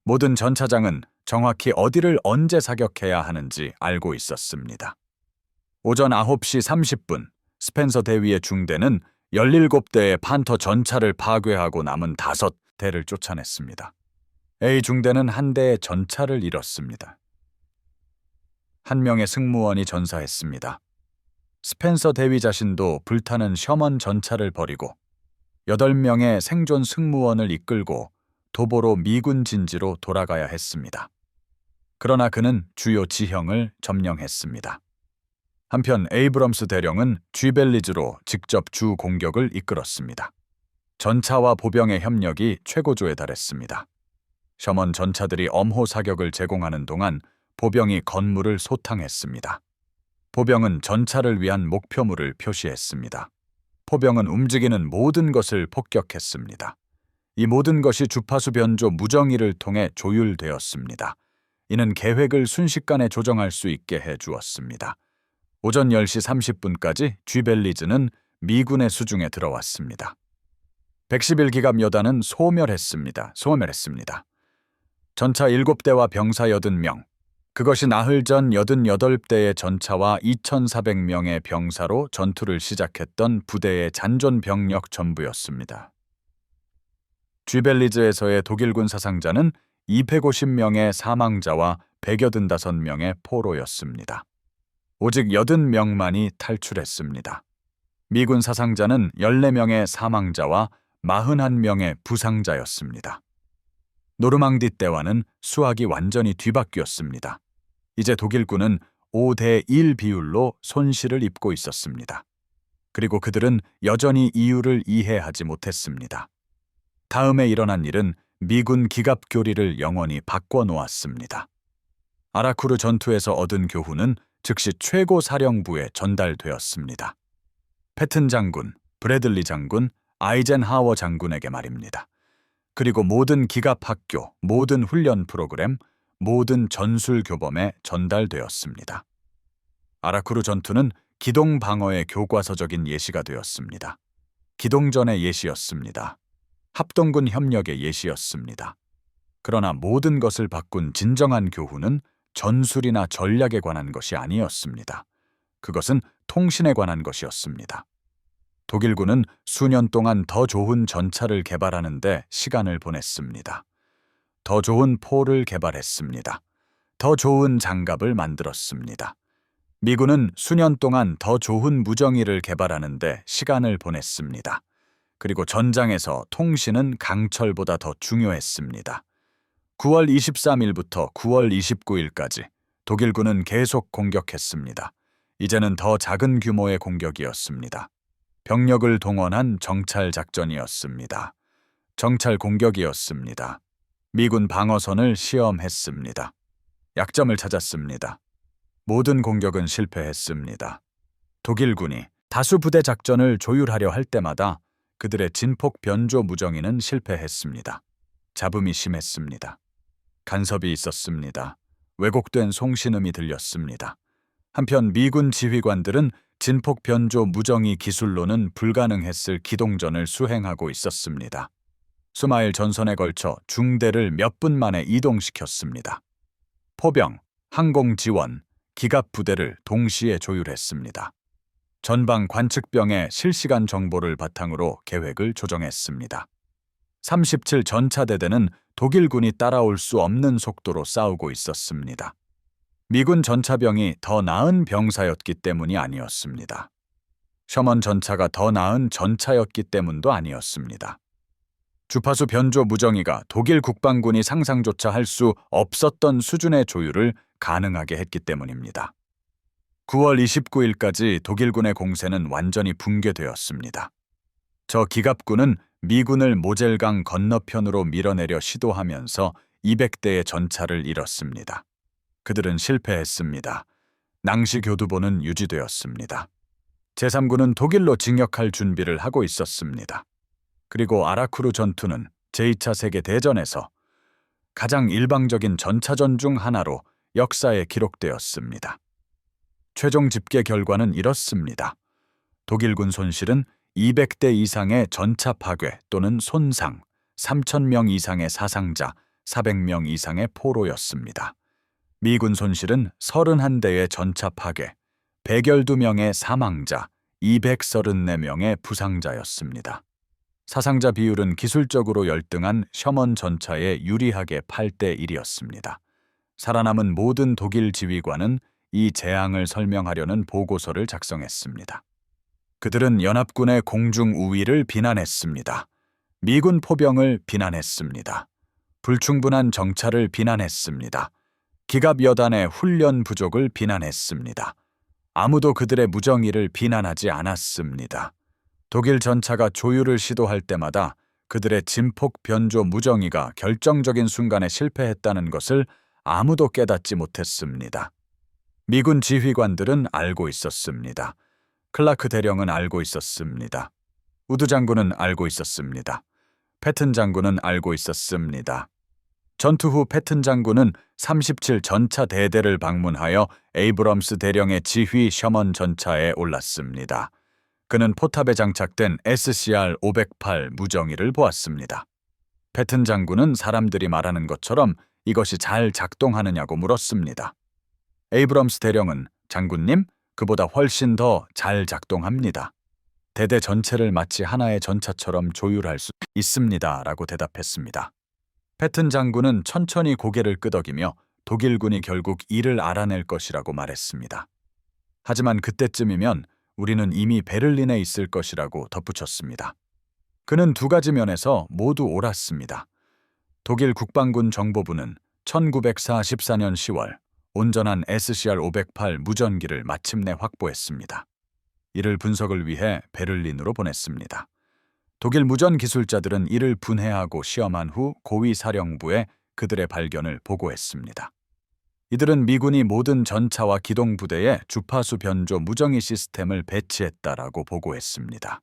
모든 전차장은 정확히 어디를 언제 사격해야 하는지 알고 있었습니다. 오전 9시 30분 스펜서 대위의 중대는 17대의 판터 전차를 파괴하고 남은 5대를 쫓아냈습니다. A 중대는 한 대의 전차를 잃었습니다. 한 명의 승무원이 전사했습니다. 스펜서 대위 자신도 불타는 셔먼 전차를 버리고 8명의 생존 승무원을 이끌고 도보로 미군 진지로 돌아가야 했습니다. 그러나 그는 주요 지형을 점령했습니다. 한편 에이브럼스 대령은 쥐벨리즈로 직접 주 공격을 이끌었습니다. 전차와 보병의 협력이 최고조에 달했습니다. 셔먼 전차들이 엄호 사격을 제공하는 동안 보병이 건물을 소탕했습니다. 보병은 전차를 위한 목표물을 표시했습니다. 포병은 움직이는 모든 것을 폭격했습니다. 이 모든 것이 주파수 변조 무정의를 통해 조율되었습니다. 이는 계획을 순식간에 조정할 수 있게 해주었습니다. 오전 10시 30분까지 쥐벨리즈는 미군의 수중에 들어왔습니다. 111기갑 여단은 소멸했습니다. 전차 7대와 병사 80명, 그것이 나흘 전 88대의 전차와 2,400명의 병사로 전투를 시작했던 부대의 잔존 병력 전부였습니다. 쥐벨리즈에서의 독일군 사상자는 250명의 사망자와 185명의 포로였습니다. 오직 80명만이 탈출했습니다. 미군 사상자는 14명의 사망자와 41명의 부상자였습니다. 노르망디 때와는 수학이 완전히 뒤바뀌었습니다. 이제 독일군은 5대 1 비율로 손실을 입고 있었습니다. 그리고 그들은 여전히 이유를 이해하지 못했습니다. 다음에 일어난 일은 미군 기갑교리를 영원히 바꿔놓았습니다. 아라쿠르 전투에서 얻은 교훈은 즉시 최고 사령부에 전달되었습니다. 패튼 장군, 브래들리 장군, 아이젠하워 장군에게 말입니다. 그리고 모든 기갑학교, 모든 훈련 프로그램, 모든 전술 교범에 전달되었습니다. 아라쿠르 전투는 기동 방어의 교과서적인 예시가 되었습니다. 기동전의 예시였습니다. 합동군 협력의 예시였습니다. 그러나 모든 것을 바꾼 진정한 교훈은 전술이나 전략에 관한 것이 아니었습니다. 그것은 통신에 관한 것이었습니다. 독일군은 수년 동안 더 좋은 전차를 개발하는 데 시간을 보냈습니다. 더 좋은 포를 개발했습니다. 더 좋은 장갑을 만들었습니다. 미군은 수년 동안 더 좋은 무정의를 개발하는 데 시간을 보냈습니다. 그리고 전장에서 통신은 강철보다 더 중요했습니다. 9월 23일부터 9월 29일까지 독일군은 계속 공격했습니다. 이제는 더 작은 규모의 공격이었습니다. 병력을 동원한 정찰 작전이었습니다. 정찰 공격이었습니다. 미군 방어선을 시험했습니다. 약점을 찾았습니다. 모든 공격은 실패했습니다. 독일군이 다수 부대 작전을 조율하려 할 때마다 그들의 진폭 변조 무정이는 실패했습니다. 잡음이 심했습니다. 간섭이 있었습니다. 왜곡된 송신음이 들렸습니다. 한편 미군 지휘관들은 진폭 변조 무정이 기술로는 불가능했을 기동전을 수행하고 있었습니다. 수마일 전선에 걸쳐 중대를 몇 분 만에 이동시켰습니다. 포병, 항공 지원, 기갑 부대를 동시에 조율했습니다. 전방 관측병의 실시간 정보를 바탕으로 계획을 조정했습니다. 37 전차대대는 독일군이 따라올 수 없는 속도로 싸우고 있었습니다. 미군 전차병이 더 나은 병사였기 때문이 아니었습니다. 셔먼 전차가 더 나은 전차였기 때문도 아니었습니다. 주파수 변조 무정이가 독일 국방군이 상상조차 할 수 없었던 수준의 조율을 가능하게 했기 때문입니다. 9월 29일까지 독일군의 공세는 완전히 붕괴되었습니다. 저 기갑군은 미군을 모젤강 건너편으로 밀어내려 시도하면서 200대의 전차를 잃었습니다. 그들은 실패했습니다. 낭시 교두보는 유지되었습니다. 제3군은 독일로 진격할 준비를 하고 있었습니다. 그리고 아라쿠르 전투는 제2차 세계대전에서 가장 일방적인 전차전 중 하나로 역사에 기록되었습니다. 최종 집계 결과는 이렇습니다. 독일군 손실은 200대 이상의 전차 파괴 또는 손상, 3,000명 이상의 사상자, 400명 이상의 포로였습니다. 미군 손실은 31대의 전차 파괴, 112명의 사망자, 234명의 부상자였습니다. 사상자 비율은 기술적으로 열등한 셔먼 전차에 유리하게 8대 1이었습니다. 살아남은 모든 독일 지휘관은 이 재앙을 설명하려는 보고서를 작성했습니다. 그들은 연합군의 공중 우위를 비난했습니다. 미군 포병을 비난했습니다. 불충분한 정찰을 비난했습니다. 기갑 여단의 훈련 부족을 비난했습니다. 아무도 그들의 무정의를 비난하지 않았습니다. 독일 전차가 조율을 시도할 때마다 그들의 진폭 변조 무정의가 결정적인 순간에 실패했다는 것을 아무도 깨닫지 못했습니다. 미군 지휘관들은 알고 있었습니다. 클라크 대령은 알고 있었습니다. 우드 장군은 알고 있었습니다. 패튼 장군은 알고 있었습니다. 전투 후 패튼 장군은 37 전차 대대를 방문하여 에이브럼스 대령의 지휘 셔먼 전차에 올랐습니다. 그는 포탑에 장착된 SCR-508 무정의를 보았습니다. 패튼 장군은 사람들이 말하는 것처럼 이것이 잘 작동하느냐고 물었습니다. 에이브럼스 대령은 장군님, 그보다 훨씬 더 잘 작동합니다. 대대 전체를 마치 하나의 전차처럼 조율할 수 있습니다. 라고 대답했습니다. 패튼 장군은 천천히 고개를 끄덕이며 독일군이 결국 이를 알아낼 것이라고 말했습니다. 하지만 그때쯤이면 우리는 이미 베를린에 있을 것이라고 덧붙였습니다. 그는 두 가지 면에서 모두 옳았습니다. 독일 국방군 정보부는 1944년 10월 온전한 SCR-508 무전기를 마침내 확보했습니다. 이를 분석을 위해 베를린으로 보냈습니다. 독일 무전 기술자들은 이를 분해하고 시험한 후 고위 사령부에 그들의 발견을 보고했습니다. 이들은 미군이 모든 전차와 기동부대에 주파수 변조 무정의 시스템을 배치했다라고 보고했습니다.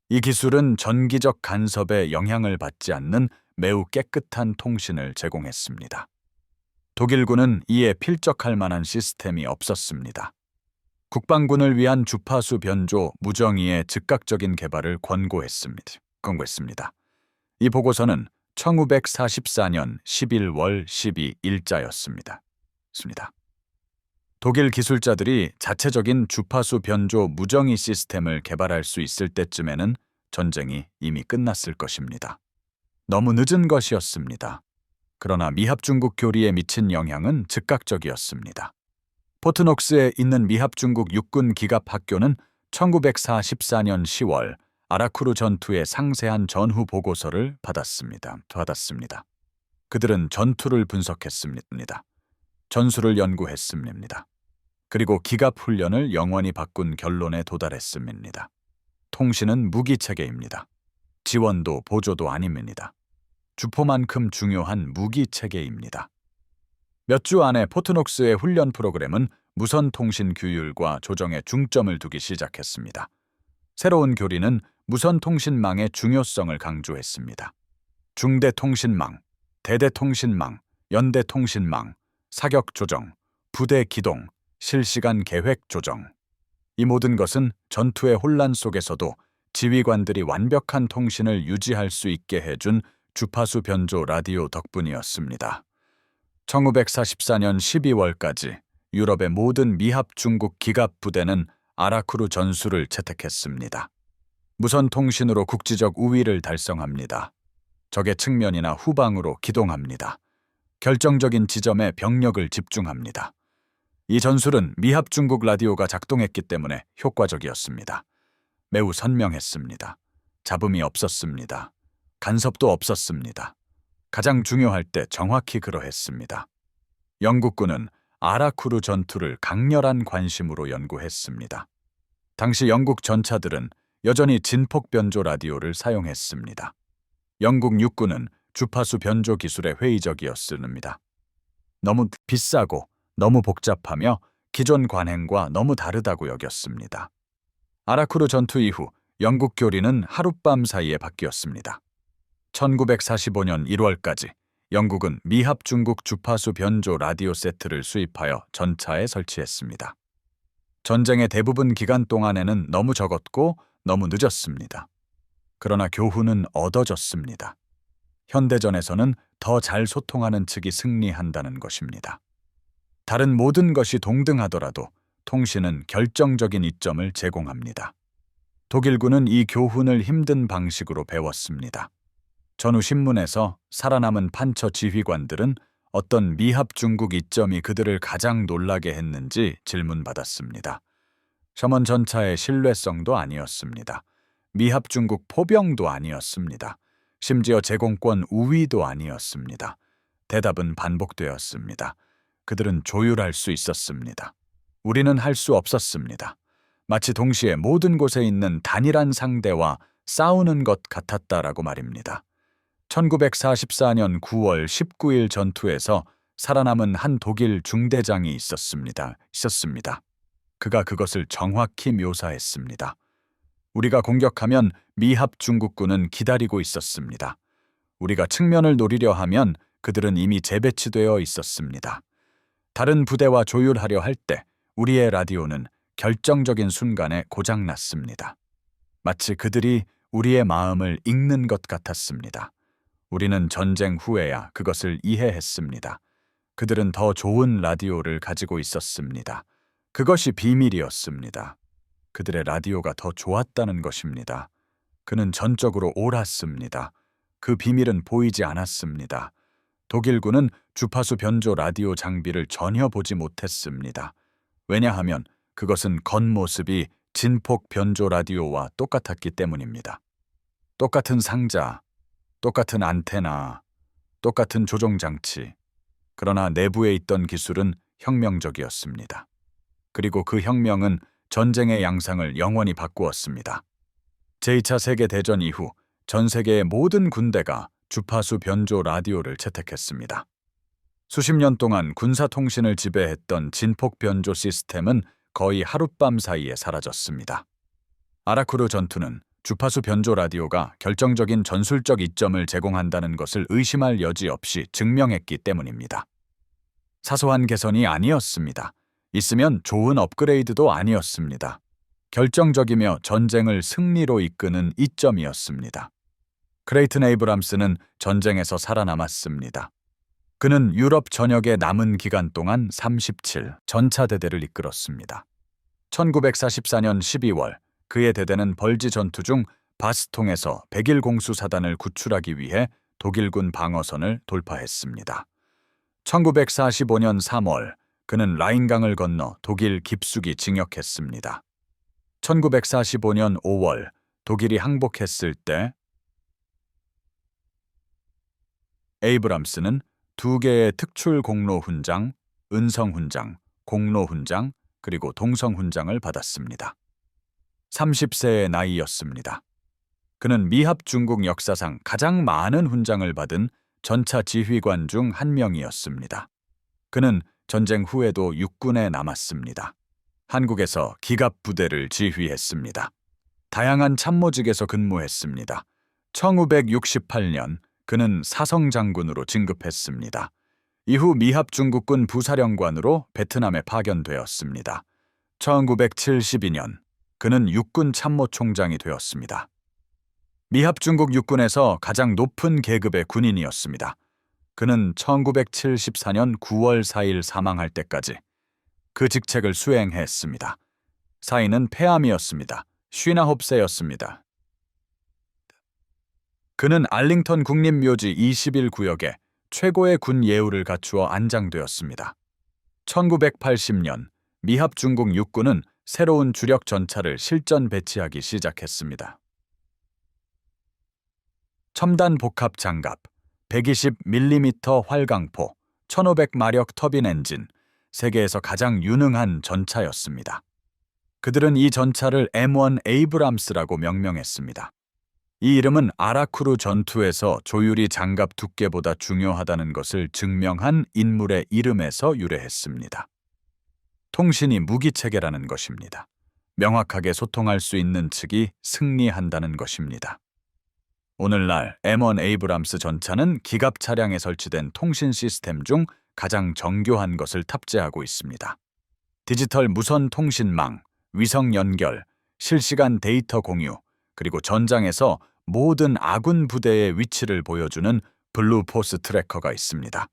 이 기술은 전기적 간섭에 영향을 받지 않는 매우 깨끗한 통신을 제공했습니다. 독일군은 이에 필적할 만한 시스템이 없었습니다. 국방군을 위한 주파수 변조 무정의의 즉각적인 개발을 권고했습니다. 이 보고서는 1944년 11월 12일자였습니다. 독일 기술자들이 자체적인 주파수 변조 무정의 시스템을 개발할 수 있을 때쯤에는 전쟁이 이미 끝났을 것입니다. 너무 늦은 것이었습니다. 그러나 미합중국 교리에 미친 영향은 즉각적이었습니다. 포트녹스에 있는 미합중국 육군 기갑 학교는 1944년 10월 아라쿠르 전투의 상세한 전후 보고서를 받았습니다. 그들은 전투를 분석했습니다. 전술을 연구했습니다. 그리고 기갑 훈련을 영원히 바꾼 결론에 도달했습니다. 통신은 무기체계입니다. 지원도 보조도 아닙니다. 주포만큼 중요한 무기 체계입니다. 몇 주 안에 포트녹스의 훈련 프로그램은 무선 통신 규율과 조정에 중점을 두기 시작했습니다. 새로운 교리는 무선 통신망의 중요성을 강조했습니다. 중대 통신망, 대대 통신망, 연대 통신망, 사격 조정, 부대 기동, 실시간 계획 조정. 이 모든 것은 전투의 혼란 속에서도 지휘관들이 완벽한 통신을 유지할 수 있게 해준 주파수 변조 라디오 덕분이었습니다. 1944년 12월까지 유럽의 모든 미합 중국 기갑 부대는 아라쿠르 전술을 채택했습니다. 무선 통신으로 국지적 우위를 달성합니다. 적의 측면이나 후방으로 기동합니다. 결정적인 지점에 병력을 집중합니다. 이 전술은 미합 중국 라디오가 작동했기 때문에 효과적이었습니다. 매우 선명했습니다. 잡음이 없었습니다. 간섭도 없었습니다. 가장 중요할 때 정확히 그러했습니다. 영국군은 아라쿠르 전투를 강렬한 관심으로 연구했습니다. 당시 영국 전차들은 여전히 진폭 변조 라디오를 사용했습니다. 영국 육군은 주파수 변조 기술에 회의적이었습니다. 너무 비싸고 너무 복잡하며 기존 관행과 너무 다르다고 여겼습니다. 아라쿠르 전투 이후 영국 교리는 하룻밤 사이에 바뀌었습니다. 1945년 1월까지 영국은 미합 중국 주파수 변조 라디오 세트를 수입하여 전차에 설치했습니다. 전쟁의 대부분 기간 동안에는 너무 적었고 너무 늦었습니다. 그러나 교훈은 얻어졌습니다. 현대전에서는 더 잘 소통하는 측이 승리한다는 것입니다. 다른 모든 것이 동등하더라도 통신은 결정적인 이점을 제공합니다. 독일군은 이 교훈을 힘든 방식으로 배웠습니다. 전후 신문에서 살아남은 판처 지휘관들은 어떤 미합 중국 이점이 그들을 가장 놀라게 했는지 질문받았습니다. 셔먼 전차의 신뢰성도 아니었습니다. 미합 중국 포병도 아니었습니다. 심지어 제공권 우위도 아니었습니다. 대답은 반복되었습니다. 그들은 조율할 수 있었습니다. 우리는 할 수 없었습니다. 마치 동시에 모든 곳에 있는 단일한 상대와 싸우는 것 같았다라고 말입니다. 1944년 9월 19일 전투에서 살아남은 한 독일 중대장이 있었습니다. 그가 그것을 정확히 묘사했습니다. 우리가 공격하면 미합 중국군은 기다리고 있었습니다. 우리가 측면을 노리려 하면 그들은 이미 재배치되어 있었습니다. 다른 부대와 조율하려 할 때 우리의 라디오는 결정적인 순간에 고장났습니다. 마치 그들이 우리의 마음을 읽는 것 같았습니다. 우리는 전쟁 후에야 그것을 이해했습니다. 그들은 더 좋은 라디오를 가지고 있었습니다. 그것이 비밀이었습니다. 그들의 라디오가 더 좋았다는 것입니다. 그는 전적으로 옳았습니다. 그 비밀은 보이지 않았습니다. 독일군은 주파수 변조 라디오 장비를 전혀 보지 못했습니다. 왜냐하면 그것은 겉모습이 진폭 변조 라디오와 똑같았기 때문입니다. 똑같은 상자, 똑같은 안테나, 똑같은 조종 장치. 그러나 내부에 있던 기술은 혁명적이었습니다. 그리고 그 혁명은 전쟁의 양상을 영원히 바꾸었습니다. 제2차 세계대전 이후 전 세계의 모든 군대가 주파수 변조 라디오를 채택했습니다. 수십 년 동안 군사통신을 지배했던 진폭 변조 시스템은 거의 하룻밤 사이에 사라졌습니다. 아라쿠르 전투는 주파수 변조 라디오가 결정적인 전술적 이점을 제공한다는 것을 의심할 여지 없이 증명했기 때문입니다. 사소한 개선이 아니었습니다. 있으면 좋은 업그레이드도 아니었습니다. 결정적이며 전쟁을 승리로 이끄는 이점이었습니다. 크레이튼 에이브람스는 전쟁에서 살아남았습니다. 그는 유럽 전역의 남은 기간 동안 37 전차대대를 이끌었습니다. 1944년 12월 그의 대대는 벌지 전투 중 바스통에서 100일 공수사단을 구출하기 위해 독일군 방어선을 돌파했습니다. 1945년 3월 그는 라인강을 건너 독일 깊숙이 진격했습니다. 1945년 5월 독일이 항복했을 때 에이브람스는 2개의 특출 공로 훈장, 은성 훈장, 공로 훈장, 그리고 동성 훈장을 받았습니다. 30세의 나이였습니다. 그는 미합 중국 역사상 가장 많은 훈장을 받은 전차 지휘관 중 한 명이었습니다. 그는 전쟁 후에도 육군에 남았습니다. 한국에서 기갑 부대를 지휘했습니다. 다양한 참모직에서 근무했습니다. 1968년 그는 사성장군으로 진급했습니다. 이후 미합 중국군 부사령관으로 베트남에 파견되었습니다. 1972년 그는 육군 참모총장이 되었습니다. 미합 중국 육군에서 가장 높은 계급의 군인이었습니다. 그는 1974년 9월 4일 사망할 때까지 그 직책을 수행했습니다. 사인은 폐암이었습니다. 59세였습니다. 그는 알링턴 국립묘지 21구역에 최고의 군 예우를 갖추어 안장되었습니다. 1980년 미합 중국 육군은 새로운 주력 전차를 실전 배치하기 시작했습니다. 첨단 복합 장갑, 120mm 활강포, 1500마력 터빈 엔진, 세계에서 가장 유능한 전차였습니다. 그들은 이 전차를 M1 에이브람스라고 명명했습니다. 이 이름은 아라쿠르 전투에서 조율이 장갑 두께보다 중요하다는 것을 증명한 인물의 이름에서 유래했습니다. 통신이 무기체계라는 것입니다. 명확하게 소통할 수 있는 측이 승리한다는 것입니다. 오늘날 M1 에이브람스 전차는 기갑 차량에 설치된 통신 시스템 중 가장 정교한 것을 탑재하고 있습니다. 디지털 무선 통신망, 위성 연결, 실시간 데이터 공유, 그리고 전장에서 모든 아군 부대의 위치를 보여주는 블루포스 트래커가 있습니다.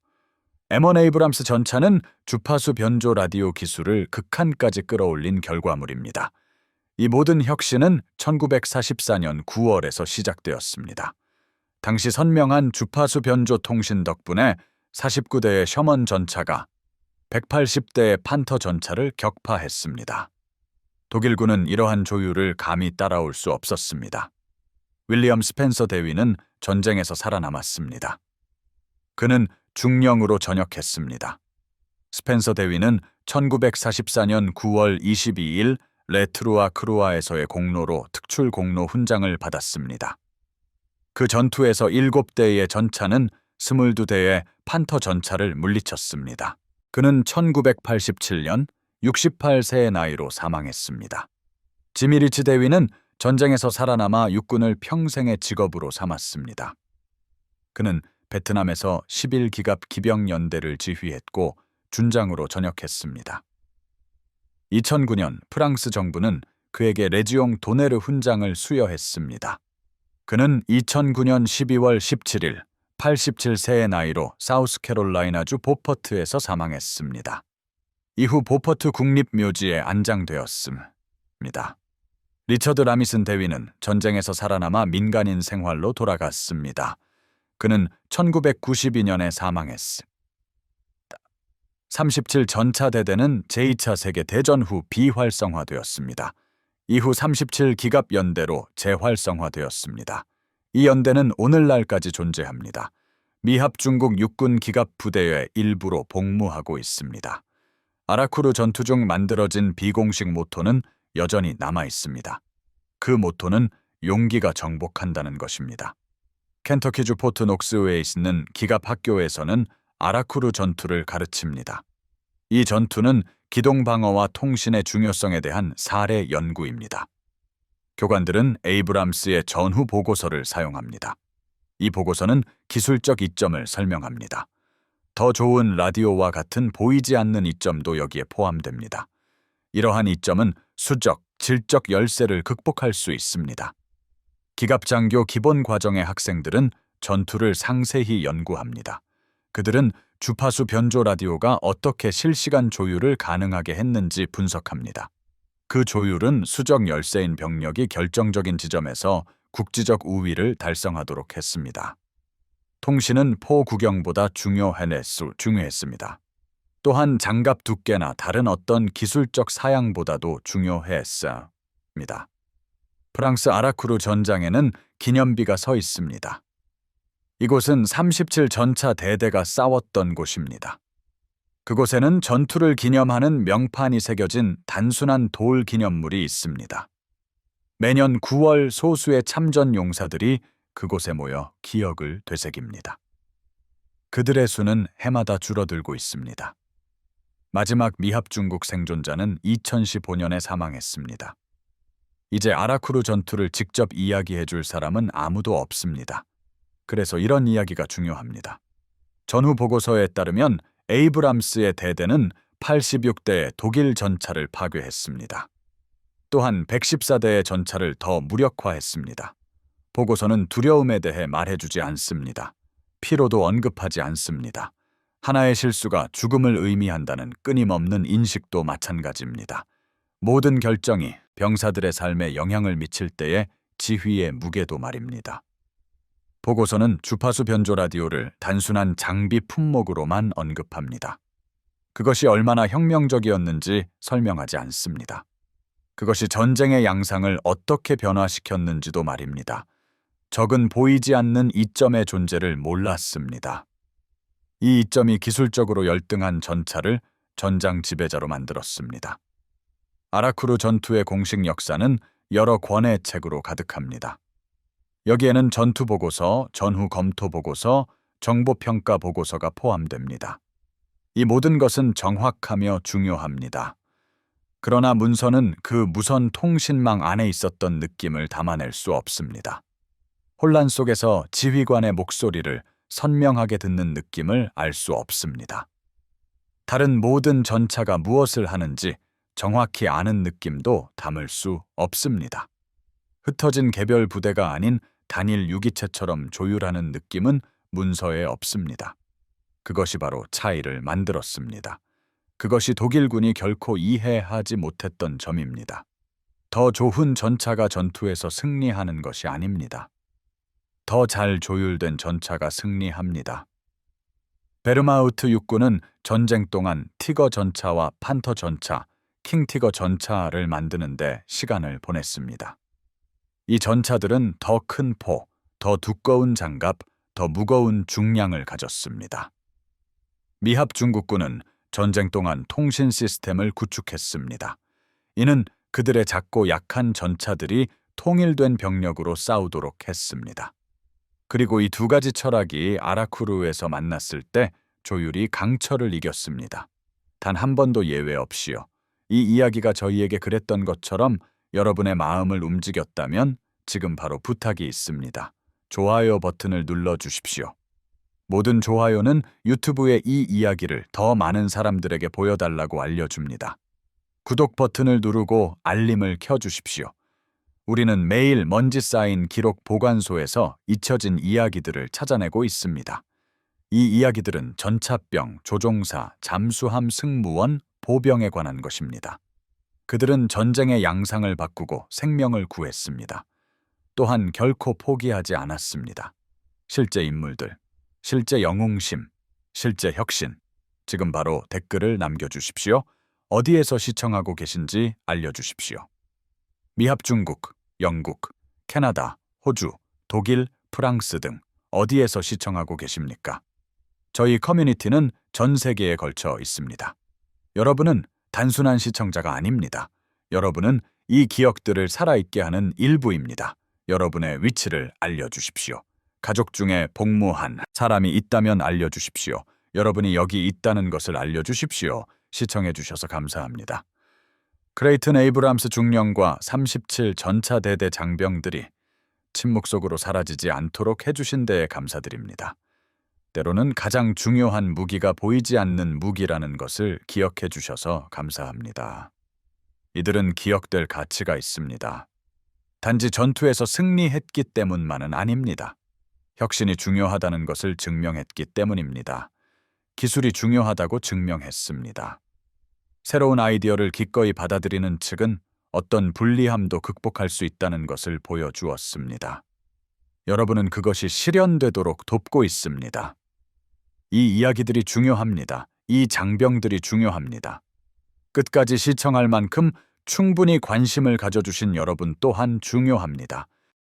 M1 에이브람스 전차는 주파수 변조 라디오 기술을 극한까지 끌어올린 결과물입니다. 이 모든 혁신은 1944년 9월에서 시작되었습니다. 당시 선명한 주파수 변조 통신 덕분에 49대의 셔먼 전차가 180대의 판터 전차를 격파했습니다. 독일군은 이러한 조율을 감히 따라올 수 없었습니다. 윌리엄 스펜서 대위는 전쟁에서 살아남았습니다. 그는 중령으로 전역했습니다. 스펜서 대위는 1944년 9월 22일 레트루아 크루아에서의 공로로 특출 공로 훈장을 받았습니다. 그 전투에서 7대의 전차는 22대의 판터 전차를 물리쳤습니다. 그는 1987년 68세의 나이로 사망했습니다. 지미 리치 대위는 전쟁에서 살아남아 육군을 평생의 직업으로 삼았습니다. 그는 베트남에서 11기갑 기병연대를 지휘했고 준장으로 전역했습니다. 2009년 프랑스 정부는 그에게 레지옹 도네르 훈장을 수여했습니다. 그는 2009년 12월 17일 87세의 나이로 사우스캐롤라이나주 보퍼트에서 사망했습니다. 이후 보퍼트 국립묘지에 안장되었습니다. 리처드 라미슨 대위는 전쟁에서 살아남아 민간인 생활로 돌아갔습니다. 그는 1992년에 사망했습니다. 37 전차대대는 제2차 세계대전 후 비활성화되었습니다. 이후 37 기갑 연대로 재활성화되었습니다. 이 연대는 오늘날까지 존재합니다. 미합 중국 육군 기갑 부대의 일부로 복무하고 있습니다. 아라쿠르 전투 중 만들어진 비공식 모토는 여전히 남아 있습니다. 그 모토는 용기가 정복한다는 것입니다. 켄터키주 포트 녹스웨이에 있는 기갑 학교에서는 아라쿠르 전투를 가르칩니다. 이 전투는 기동 방어와 통신의 중요성에 대한 사례 연구입니다. 교관들은 에이브람스의 전후 보고서를 사용합니다. 이 보고서는 기술적 이점을 설명합니다. 더 좋은 라디오와 같은 보이지 않는 이점도 여기에 포함됩니다. 이러한 이점은 수적, 질적 열세를 극복할 수 있습니다. 기갑장교 기본 과정의 학생들은 전투를 상세히 연구합니다. 그들은 주파수 변조 라디오가 어떻게 실시간 조율을 가능하게 했는지 분석합니다. 그 조율은 수적 열세인 병력이 결정적인 지점에서 국지적 우위를 달성하도록 했습니다. 통신은 포 구경보다 중요했습니다. 또한 장갑 두께나 다른 어떤 기술적 사양보다도 중요했습니다. 프랑스 아라쿠르 전장에는 기념비가 서 있습니다. 이곳은 37 전차 대대가 싸웠던 곳입니다. 그곳에는 전투를 기념하는 명판이 새겨진 단순한 돌 기념물이 있습니다. 매년 9월 소수의 참전 용사들이 그곳에 모여 기억을 되새깁니다. 그들의 수는 해마다 줄어들고 있습니다. 마지막 미합 중국 생존자는 2015년에 사망했습니다. 이제 아라쿠르 전투를 직접 이야기해 줄 사람은 아무도 없습니다. 그래서 이런 이야기가 중요합니다. 전후 보고서에 따르면 에이브람스의 대대는 86대의 독일 전차를 파괴했습니다. 또한 114대의 전차를 더 무력화했습니다. 보고서는 두려움에 대해 말해주지 않습니다. 피로도 언급하지 않습니다. 하나의 실수가 죽음을 의미한다는 끊임없는 인식도 마찬가지입니다. 모든 결정이 병사들의 삶에 영향을 미칠 때의 지휘의 무게도 말입니다. 보고서는 주파수 변조 라디오를 단순한 장비 품목으로만 언급합니다. 그것이 얼마나 혁명적이었는지 설명하지 않습니다. 그것이 전쟁의 양상을 어떻게 변화시켰는지도 말입니다. 적은 보이지 않는 이점의 존재를 몰랐습니다. 이 이점이 기술적으로 열등한 전차를 전장 지배자로 만들었습니다. 아라쿠르 전투의 공식 역사는 여러 권의 책으로 가득합니다. 여기에는 전투 보고서, 전후 검토 보고서, 정보평가 보고서가 포함됩니다. 이 모든 것은 정확하며 중요합니다. 그러나 문서는 그 무선 통신망 안에 있었던 느낌을 담아낼 수 없습니다. 혼란 속에서 지휘관의 목소리를 선명하게 듣는 느낌을 알 수 없습니다. 다른 모든 전차가 무엇을 하는지 정확히 아는 느낌도 담을 수 없습니다. 흩어진 개별 부대가 아닌 단일 유기체처럼 조율하는 느낌은 문서에 없습니다. 그것이 바로 차이를 만들었습니다. 그것이 독일군이 결코 이해하지 못했던 점입니다. 더 좋은 전차가 전투에서 승리하는 것이 아닙니다. 더 잘 조율된 전차가 승리합니다. 베르마우트 육군은 전쟁 동안 티거 전차와 판터 전차, 킹티거 전차를 만드는 데 시간을 보냈습니다. 이 전차들은 더 큰 포, 더 두꺼운 장갑, 더 무거운 중량을 가졌습니다. 미합 중국군은 전쟁 동안 통신 시스템을 구축했습니다. 이는 그들의 작고 약한 전차들이 통일된 병력으로 싸우도록 했습니다. 그리고 이 두 가지 철학이 아라쿠르에서 만났을 때 조율이 강철을 이겼습니다. 단 한 번도 예외 없이요. 이 이야기가 저희에게 그랬던 것처럼 여러분의 마음을 움직였다면 지금 바로 부탁이 있습니다. 좋아요 버튼을 눌러주십시오. 모든 좋아요는 유튜브에 이 이야기를 더 많은 사람들에게 보여달라고 알려줍니다. 구독 버튼을 누르고 알림을 켜주십시오. 우리는 매일 먼지 쌓인 기록 보관소에서 잊혀진 이야기들을 찾아내고 있습니다. 이 이야기들은 전차병, 조종사, 잠수함 승무원, 보병에 관한 것입니다. 그들은 전쟁의 양상을 바꾸고 생명을 구했습니다. 또한 결코 포기하지 않았습니다. 실제 인물들, 실제 영웅심, 실제 혁신. 지금 바로 댓글을 남겨주십시오. 어디에서 시청하고 계신지 알려주십시오. 미합 중국, 영국, 캐나다, 호주, 독일, 프랑스 등 어디에서 시청하고 계십니까? 저희 커뮤니티는 전 세계에 걸쳐 있습니다. 여러분은 단순한 시청자가 아닙니다. 여러분은 이 기억들을 살아있게 하는 일부입니다. 여러분의 위치를 알려주십시오. 가족 중에 복무한 사람이 있다면 알려주십시오. 여러분이 여기 있다는 것을 알려주십시오. 시청해주셔서 감사합니다. 크레이튼 에이브람스 중령과 37 전차대대 장병들이 침묵 속으로 사라지지 않도록 해주신 데에 감사드립니다. 때로는 가장 중요한 무기가 보이지 않는 무기라는 것을 기억해 주셔서 감사합니다. 이들은 기억될 가치가 있습니다. 단지 전투에서 승리했기 때문만은 아닙니다. 혁신이 중요하다는 것을 증명했기 때문입니다. 기술이 중요하다고 증명했습니다. 새로운 아이디어를 기꺼이 받아들이는 측은 어떤 불리함도 극복할 수 있다는 것을 보여주었습니다. 여러분은 그것이 실현되도록 돕고 있습니다. 이 이야기들이 중요합니다. 이 장병들이 중요합니다. 끝까지 시청할 만큼 충분히 관심을 가져주신 여러분 또한 중요합니다.